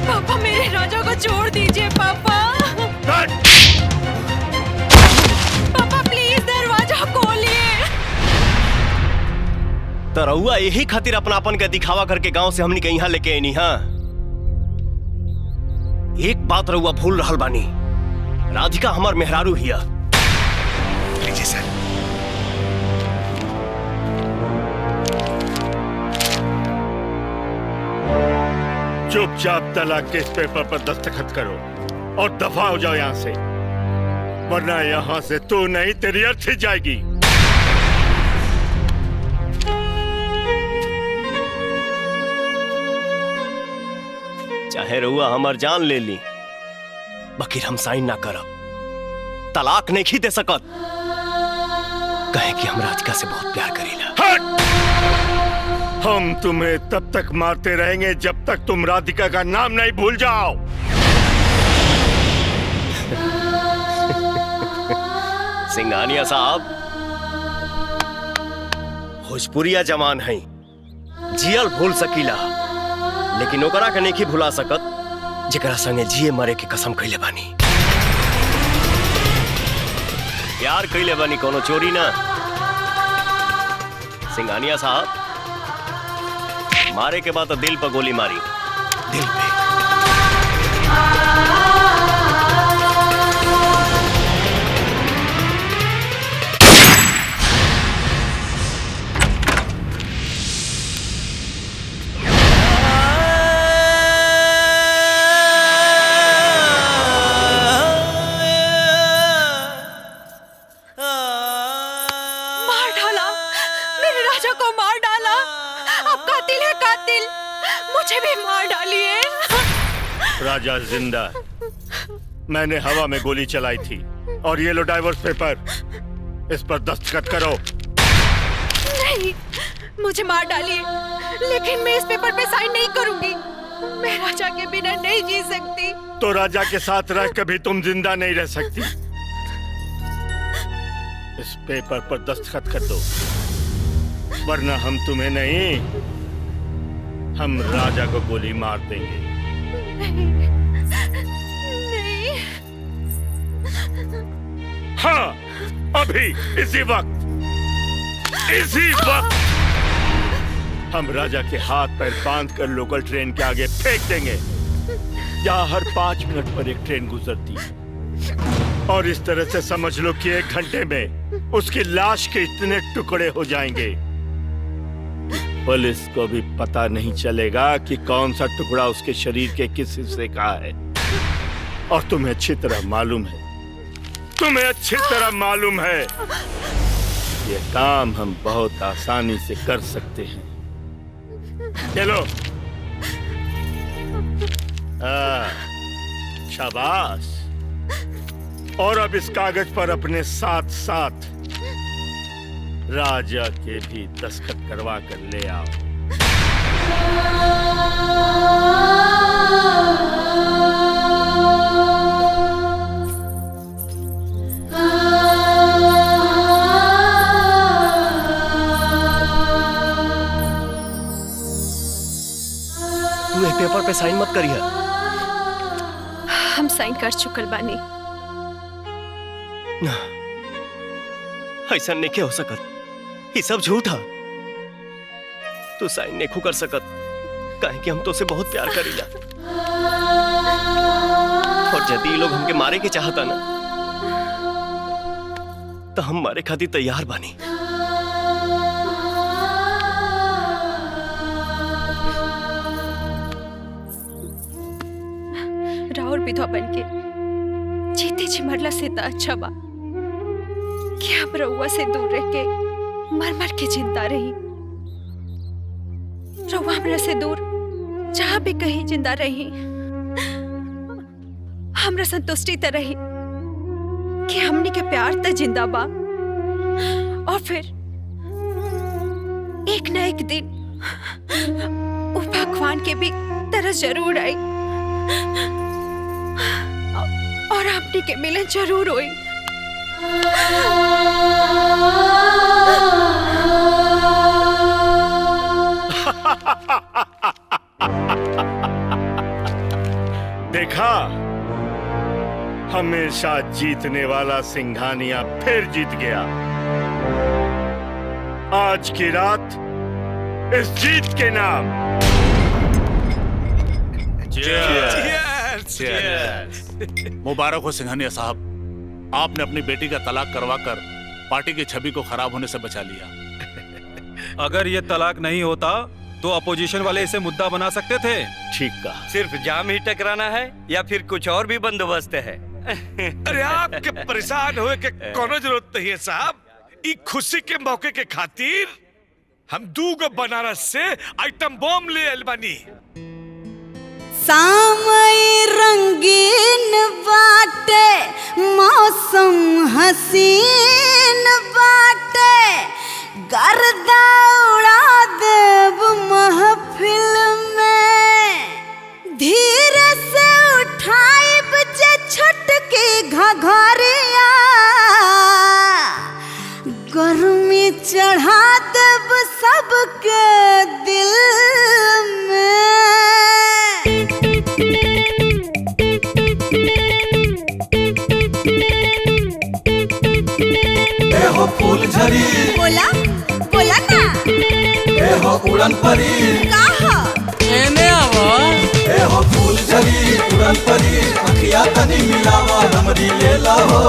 पापा मेरे राजा को छोड़ दीजिए पापा। पापा प्लीज दरवाजा खोलिए। तो रउआ यही खातिर अपनापन का दिखावा करके गांव से हमनी के यहाँ लेके आईनी। हाँ, एक बात रउआ भूल रहल बानी, राधिका हमार मेहरारू हिया। लीजिए सर। चुपचाप तलाक के इस पेपर पर दस्तखत करो और दफा हो जाओ यहाँ से, वरना यहाँ से तू नहीं तेरी अर्थी जाएगी। चाहे रउआ हमार जान ले ली, बकीर हम साइन ना करब, तलाक नहीं दे सकत। कहे कि हम राधिका से बहुत प्यार करीला। हम तुम्हें तब तक मारते रहेंगे जब तक तुम राधिका का नाम नहीं भूल जाओ। सिंघानिया साहब, भोजपुरिया जवान है, जियल भूल सकीला, लेकिन ओकरा के नहीं भुला सकत जेकरा संगे जिए मरे के कसम कइले बानी। प्यार कइले बानी, कोनो चोरी ना। सिंघानिया साहब, मारे के बाद तो दिल पर गोली मारी, दिल पे। मार डाला, मेरे राजा को मार डाला। अब कातिल है कातिल, मुझे भी मार डालिए। राजा जिंदा, मैंने हवा में गोली चलाई थी। और ये लो डाइवोर्स पेपर, इस पर दस्तखत करो। नहीं, मुझे मार डालिए, लेकिन मैं इस पेपर पे साइन नहीं करूंगी। मैं राजा के बिना नहीं जी सकती। तो राजा के साथ रह कभी तुम जिंदा नहीं रह सकती। इस पेपर पर दस्तखत कर दो, वरना हम तुम्हें नहीं, हम राजा को गोली मार देंगे। नहीं। हाँ, अभी इसी वक्त हम राजा के हाथ पैर बांध कर लोकल ट्रेन के आगे फेंक देंगे, जहाँ हर 5 मिनट पर एक ट्रेन गुजरती है। और इस तरह से समझ लो कि 1 घंटे में उसकी लाश के इतने टुकड़े हो जाएंगे कि पुलिस को भी पता नहीं चलेगा कि कौन सा टुकड़ा उसके शरीर के किस हिस्से का है। और तुम्हें अच्छी तरह मालूम है, तुम्हें अच्छी तरह मालूम है, ये काम हम बहुत आसानी से कर सकते हैं। चलो। शाबाश। और अब इस कागज पर अपने साथ साथ राजा के भी दस्तखत करवा कर ले आओ। पेपर पे साइन मत करिए। हम साइन कर चुकल बानी। ना, ऐसा नहीं हो सकत। ये सब झूठ है। तू साइन नहीं कर सकत, काहे कि हम तो से बहुत प्यार करीला। और यदि ये लोग हमके मारे के चाहता ना, तो हम मारे खातिर तैयार बानी। राहुल विधवा बनके जीते जी मरला से तो अच्छा बा कि हम रउआ से दूर रह के मर मर के जिंदा रही। रउआ हमरा से दूर जहां भी कहीं जिंदा रही, हमरा संतुष्टि त रही कि हमनी के प्यार त जिंदा बा। और फिर एक न एक दिन वो भगवान के भी तरस जरूर आई और आपने के मिलन जरूर हुई। देखा, हमेशा जीतने वाला सिंघानिया फिर जीत गया। आज की रात इस जीत के नाम मुबारक हो सिंघानिया साहब, आपने अपनी बेटी का तलाक करवाकर पार्टी की छवि को खराब होने से बचा लिया। अगर ये तलाक नहीं होता तो अपोजिशन वाले इसे मुद्दा बना सकते थे। ठीक कहा। सिर्फ जाम ही टकराना है या फिर कुछ और भी बंदोबस्त है? अरे आपके परेशान हुए के कोनो जरूरत नहीं है साहब। ई खुशी के मौके के खातिर हम 2 गो बनारस से आइटम बम ले आइल बानी। सामई रंगीन बाटे, मौसम हसीन बाटे, गर्दा उड़ा देव महफिल में, धीरे से उठाई बचे छटकी घघरिया, गर्मी चढ़ा देव सबके दिल में। हो फूल झरी, बोला बोला ना, ए हो उड़न परी, कहा एने आवा, ए हो फूल झरी उड़न परी, अखिया तनी मिलावा, हमरी लेला हो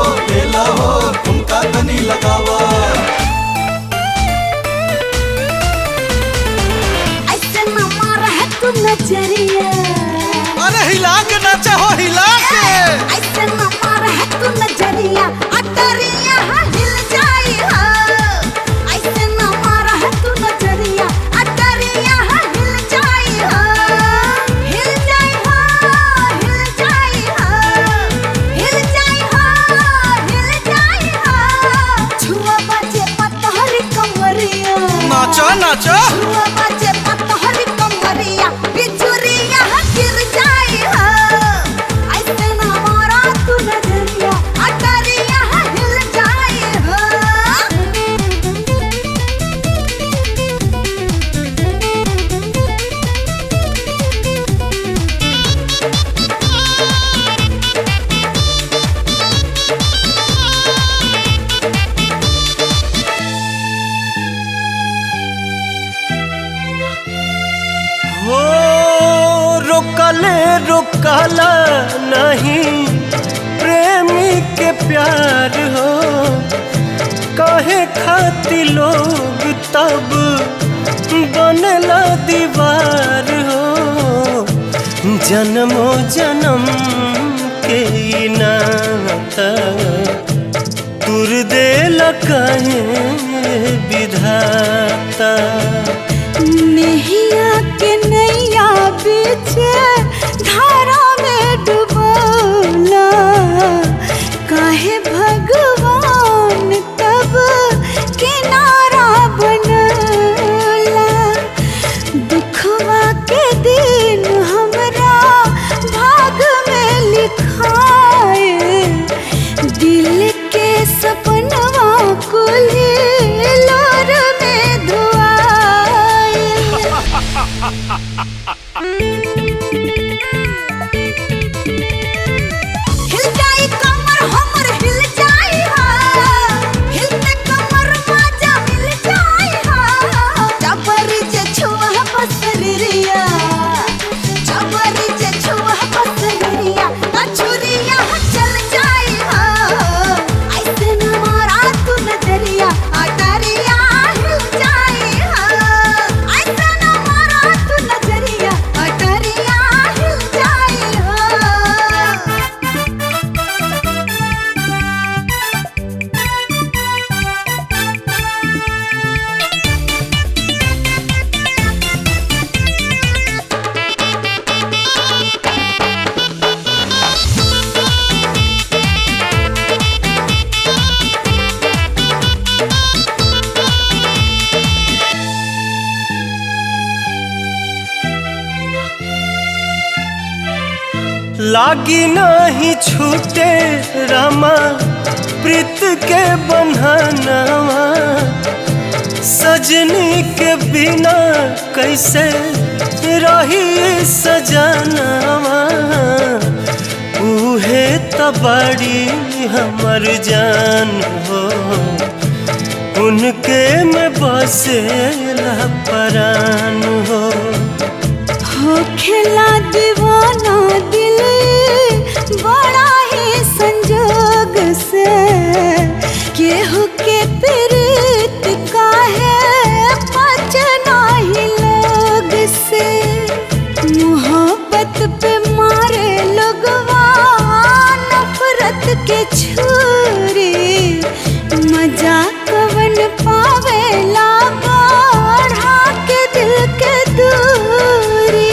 तुमका तनी लगावा। ऐसे न मारा है तू नजरिया, अरे हिला के नाचा हो, हिला के। ऐसे न मारा है तू नजरिया, अटरिया हिल जाई हो। ऐसे न मारा है तू नजरिया, अटरिया हिल जाई हो, हिल जाई हो, हिल जाई हो, हिल जाई हो, हिल जाई हो। छुआ बाजे पतहरी कमरिया, नाचा नाचा, छुआ बाजे पतहरी कमरिया, बिजुरिया गिर जाई हो। ऐसे न मारा तू नजरिया, अटरिया हिल जाई हो। हो रोकला नहीं प्रेमी के प्यार हो, काहे खाती लोग तब बनला दीवार हो। जन्मो जन्म के ई नाता तुर देला काहे विधाता। नैया के नैया पीछे धारा में डुबोला, काहे भगवान तब किनारा बनला। दुखवा के दिन हमरा भाग में लिखाए, दिल के सपनवा कुल लोर में धुआए। लागी नहीं छूटे रामा प्रीत के बंधनवा सजनी के बिना कैसे रही सजनवा उहे तबाड़ी हमर जान हो उनके में बसेला परान हो खेला दीवाना दिल बड़ा ही संजोग से केहू के प्रीत का है बचना ही लोग से मोहब्बत पे मारे लोगवा नफरत के छुरी मजा कवन पावेला बढ़ा के दिल के दूरी।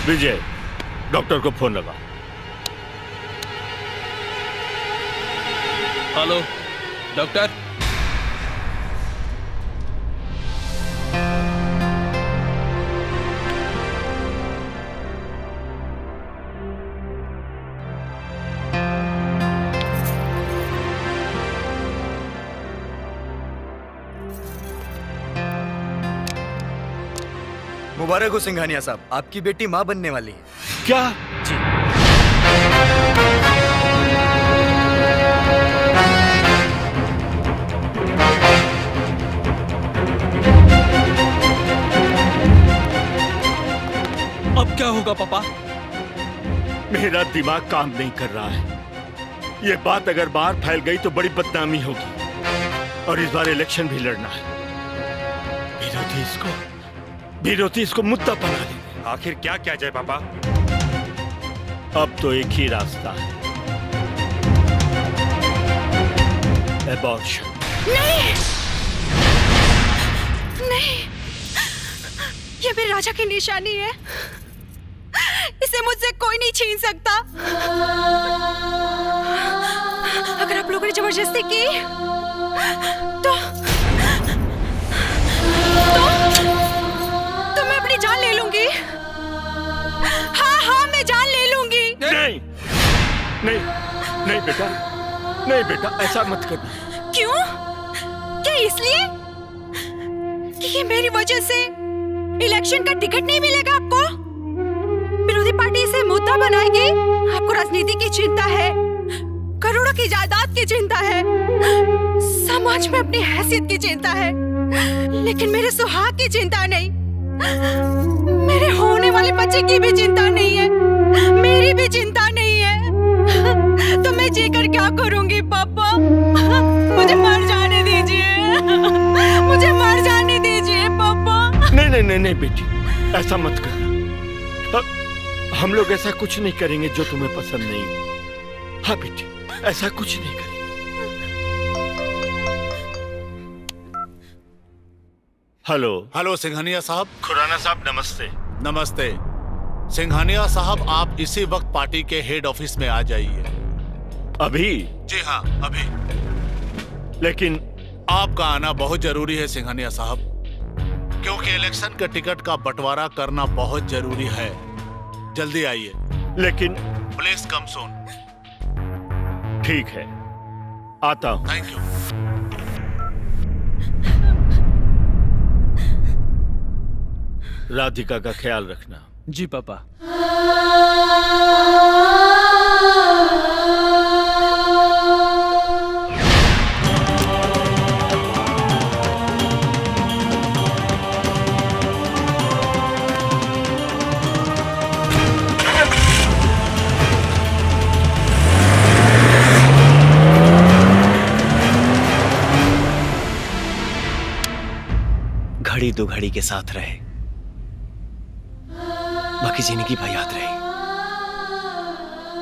विजय डॉक्टर को फोन लगा। Hello doctor. मुबारक हो सिंघानिया साहब, आपकी बेटी माँ बनने वाली है। क्या? जी। अब क्या होगा पापा? मेरा दिमाग काम नहीं कर रहा है। ये बात अगर बाहर फैल गई तो बड़ी बदनामी होगी और इस बार इलेक्शन भी लड़ना है। विरोधी इसको मुद्दा बना देंगे। आखिर क्या किया जाए पापा? अब तो एक ही रास्ता है, एबॉर्शन। नहीं नहीं, ये मेरे राजा की निशानी है, इसे मुझसे कोई नहीं छीन सकता। अगर आप लोगों ने जबरदस्ती की तो मैं अपनी जान ले लूंगी। हाँ मैं जान ले लूंगी। नहीं नहीं नहीं बेटा, नहीं बेटा, ऐसा मत करना। क्यों? क्या इसलिए कि ये मेरी वजह से इलेक्शन का टिकट नहीं मिलेगा आपको? विरोधी पार्टी इसे मुद्दा बनाएगी। आपको राजनीति की चिंता है, करोड़ों की जायदाद की चिंता है, समाज में अपनी हैसियत की चिंता है, लेकिन मेरे सुहाग की चिंता नहीं, मेरे होने वाले बच्चे की भी चिंता नहीं है, मेरी भी चिंता नहीं है। तो मैं जीकर क्या करूंगी पापा? मुझे मर जाने दीजिए, मुझे मर जाने दीजिए पापा। नहीं नहीं नहीं नहीं बेटी, ऐसा मत कर। हम लोग ऐसा कुछ नहीं करेंगे जो तुम्हें पसंद नहीं। हाँ बेटी, ऐसा कुछ नहीं करेंगे। हेलो हेलो सिंघानिया साहब। खुराना साहब नमस्ते। नमस्ते सिंघानिया साहब, आप इसी वक्त पार्टी के हेड ऑफिस में आ जाइए। अभी? जी हाँ अभी। लेकिन आपका आना बहुत जरूरी है सिंघानिया साहब, क्योंकि इलेक्शन का टिकट का बंटवारा करना बहुत जरूरी है। जल्दी आइए। लेकिन प्लीज कम सून। ठीक है, आता हूं। Thank you. राधिका का ख्याल रखना। जी पापा। घड़ी दो घड़ी के साथ रहे, बाकी जिंदगी भर याद रहे।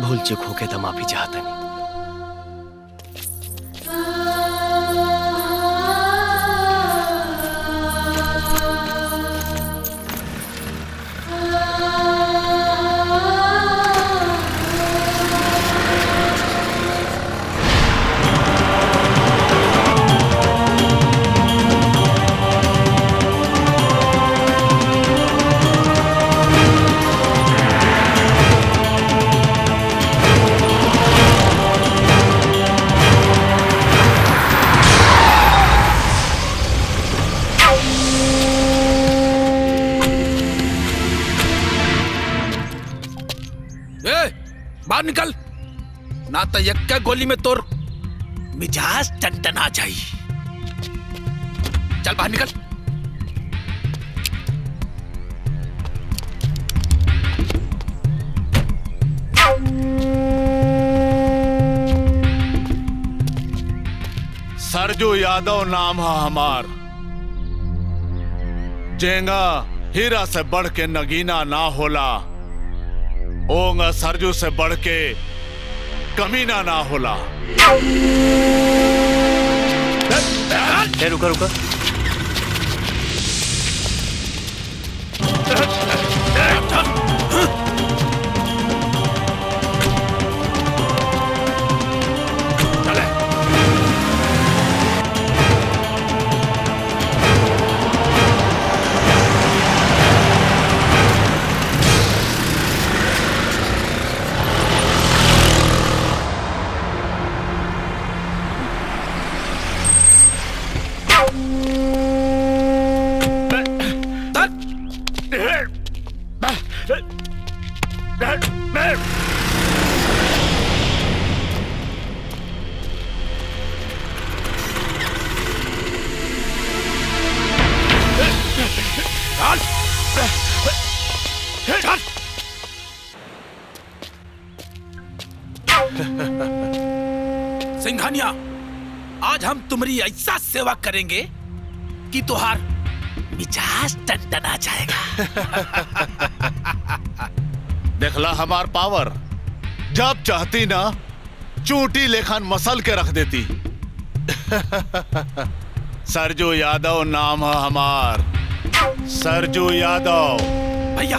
भूल चूक होके तो माफी चाहता नहीं। बाहर निकल, ना तो यक्का गोली में तोर मिजाज टनटना जाई। चल बाहर निकल। सरजू यादव नाम है हमार। जेंगा हीरा से बढ़ के नगीना ना होला, ओंगा सरजू से बढ़ के कमीना ना होला। रुका रुका। सिंघानिया, आज हम तुम्हारी ऐसा सेवा करेंगे कि तुहार मिजाज टनटना जाएगा। देखला हमार पावर, जब चाहती ना चूंटी लेखान मसल के रख देती। सरजू यादव नाम है हमार, सरजू यादव। भैया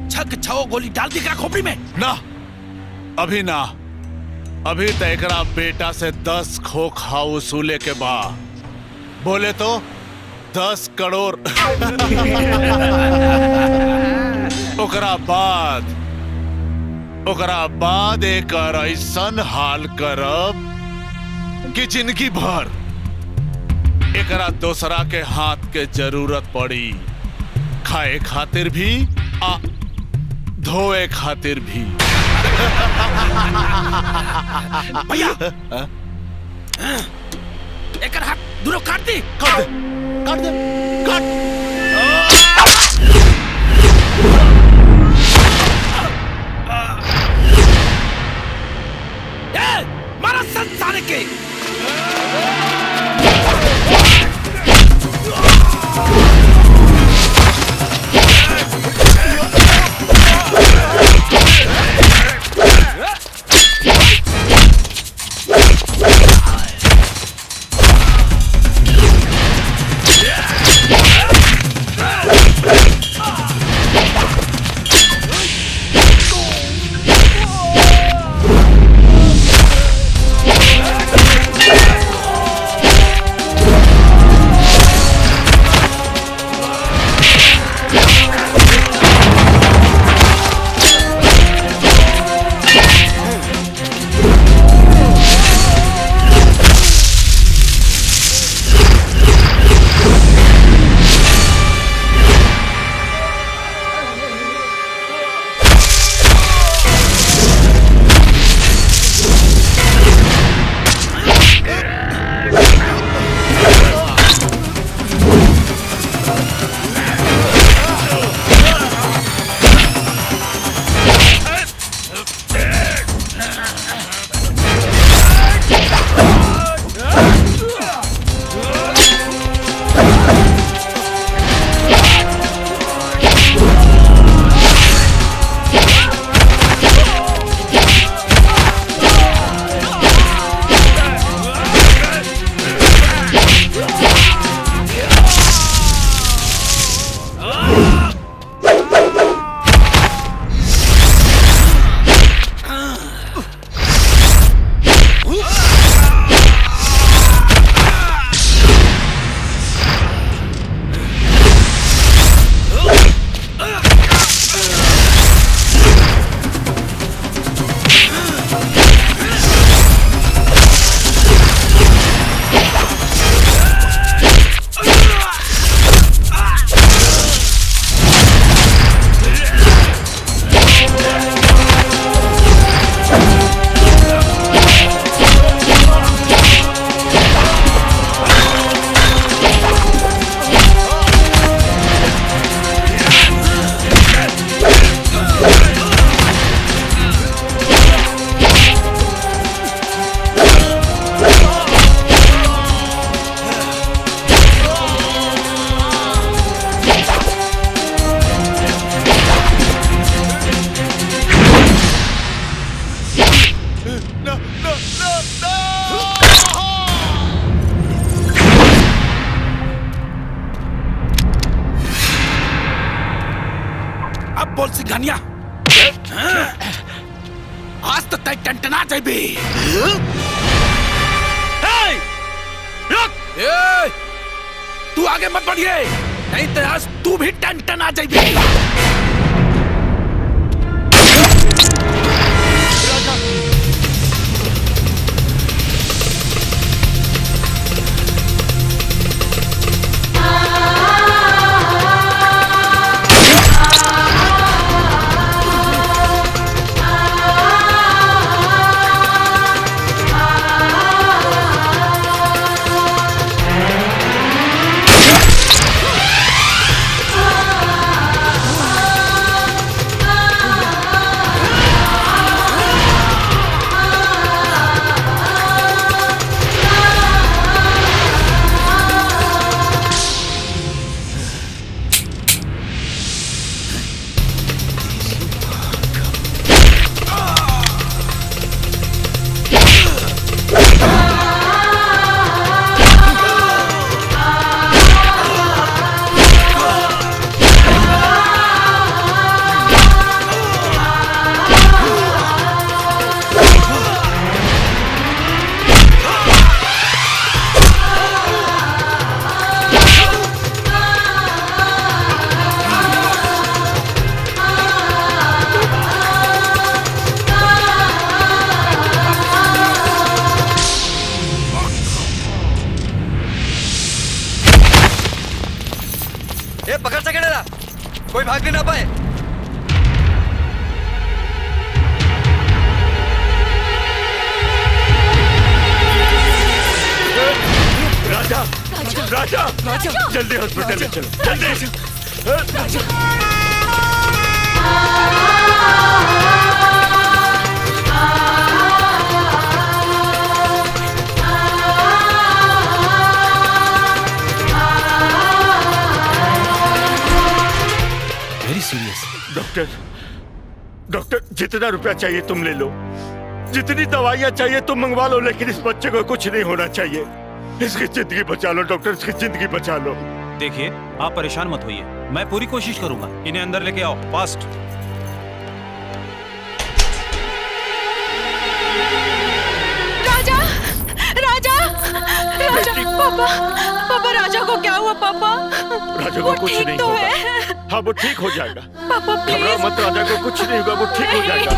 छक छो गोली डाल दी क्या खोपड़ी में? ना, अभी ना, अभी तो एकरा बेटा से 10 खोखा वसूले के बाद बोले तो 10 करोड़। ओकरा बाद एक ऐसन हाल करब कि जिंदगी भर एकरा दूसरा के हाथ के जरूरत पड़ी, खाए खातिर भी आ धोए खातिर भी। भैया एक हाथ दूर काट दे। काट दे, काट। मारा संसार के। बोल सिंघानिया। आज तो तय टंटना जाबे। तू आगे मत बढ़िए, नहीं तो आज तू भी टंटना जाबे। पकड़ सके ना, कोई भाग भी ना पाए। राजा राजा राजा जल्दी हॉस्पिटल ले चलो, जल्दी। Very serious. डॉक्टर जितना रुपया चाहिए तुम ले लो, जितनी दवाइयाँ चाहिए तुम मंगवा लो, लेकिन इस बच्चे को कुछ नहीं होना चाहिए। इसकी जिंदगी बचा लो डॉक्टर, इसकी जिंदगी बचा लो। देखिए आप परेशान मत होइए, मैं पूरी कोशिश करूंगा। इन्हें अंदर लेके आओ फास्ट। राजा राजा राजा, पापा पापा, राजा को क्या हुआ पापा? राजा को कुछ नहीं तो होगा। है। हाँ वो ठीक हो जाएगा पापा प्लीज। घबराओ मत, राजा को कुछ नहीं होगा, वो ठीक हो जाएगा।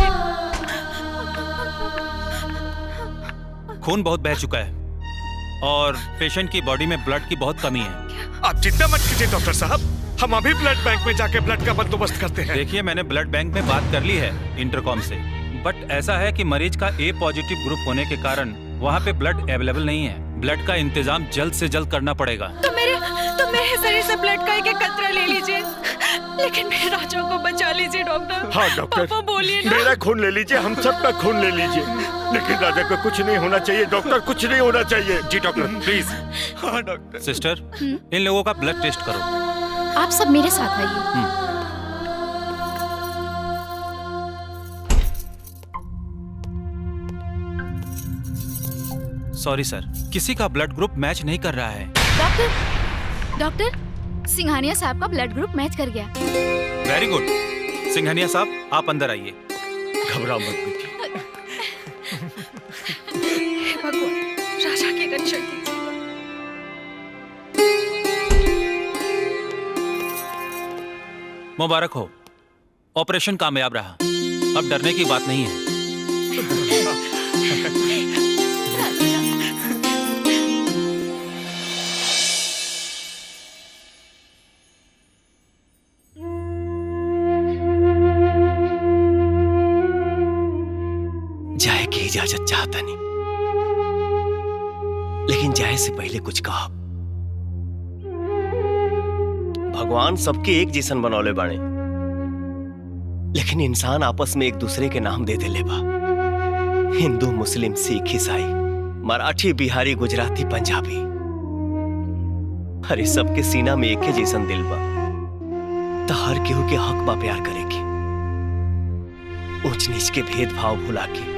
खून बहुत बह चुका है और पेशेंट की बॉडी में ब्लड की बहुत कमी है। आप चिंता मत कीजिए डॉक्टर साहब, हम अभी ब्लड बैंक में जाके ब्लड का बंदोबस्त करते हैं। देखिए मैंने ब्लड बैंक में बात कर ली है इंटरकॉम से, बट ऐसा है कि मरीज का ए पॉजिटिव ग्रुप होने के कारण वहाँ पे ब्लड अवेलेबल नहीं है। ब्लड का इंतजाम जल्द से जल्द करना पड़ेगा। तो मेरे शरीर से ब्लड का एक कतरा ले लीजिए, लेकिन मेरे राजा को बचा लीजिए डॉक्टर। हाँ डॉक्टर, पापा बोलिए ना। मेरा खून ले लीजिए, हम सबका खून ले लीजिए, लेकिन राजा को कुछ नहीं होना चाहिए डॉक्टर, कुछ नहीं होना चाहिए। जी डॉक्टर प्लीज। हाँ डॉक्टर। सिस्टर इन लोगों का ब्लड टेस्ट करो। आप सब मेरे साथ आइए। सॉरी सर, किसी का ब्लड ग्रुप मैच नहीं कर रहा है। डॉक्टर सिंघानिया साहब का ब्लड ग्रुप मैच कर गया। Very good. सिंघानिया साहब आप अंदर आइए। घबराओ मत बेटी। हे भगवान, राजा की रक्षा कीजिए। मुबारक हो, ऑपरेशन कामयाब रहा। अब डरने की बात नहीं है। जाए की इजाजत चाहता नहीं, लेकिन जाए से पहले कुछ कहा। भगवान सबके एक जैसन बनौले बाणे, लेकिन इंसान आपस में एक दूसरे के नाम दे देले बा। हिंदू, मुस्लिम, सिख, ईसाई, मराठी, बिहारी, गुजराती, पंजाबी, अरे सबके सीना में एक ही जैसन दिल बा। तो हर केहू के हक बा प्यार करे के। ऊंच नीच के भेदभाव भुला के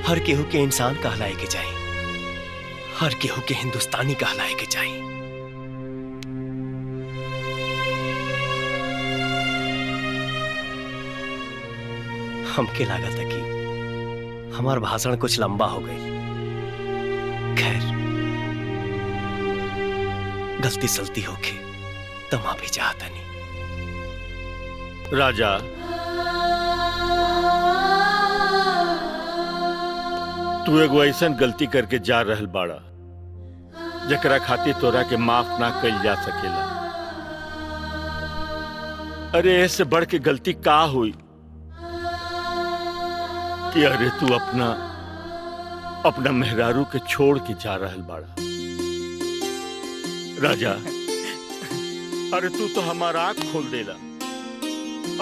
हर केहू के इंसान कहलाए के चाहिए, हर केहू के हिंदुस्तानी कहलाए के चाहिए। हमके लागत है कि हमार भाषण कुछ लंबा हो गई। खैर, गलती सलती होके तो माफी चाहता नहीं। राजा, तू एगो ऐसन गलती करके जा रहल बाड़ा जकरा खातिर तोरा के माफ ना कइल जा सकेला। अरे ऐसे बढ़ के गलती का हुई कि अरे तू अपना मेहरारू के छोड़ के जा रहल बाड़ा। राजा, अरे तू तो हमारा आंख खोल देला।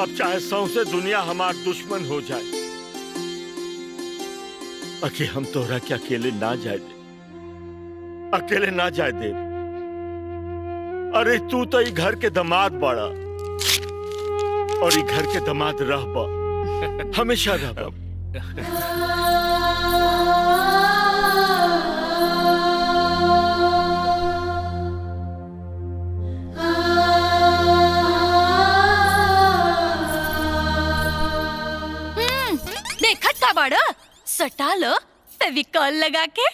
अब चाहे सौंसे दुनिया हमार दुश्मन हो जाए, अके हम तोरा के अकेले ना जाए दे, अकेले ना जाए दे। अरे तू तो ई घर के दामाद बाड़ा और ई घर के दामाद रहबा, हमेशा रहबा। देखत का बड़ा सटा लो फेविकॉल लगा के।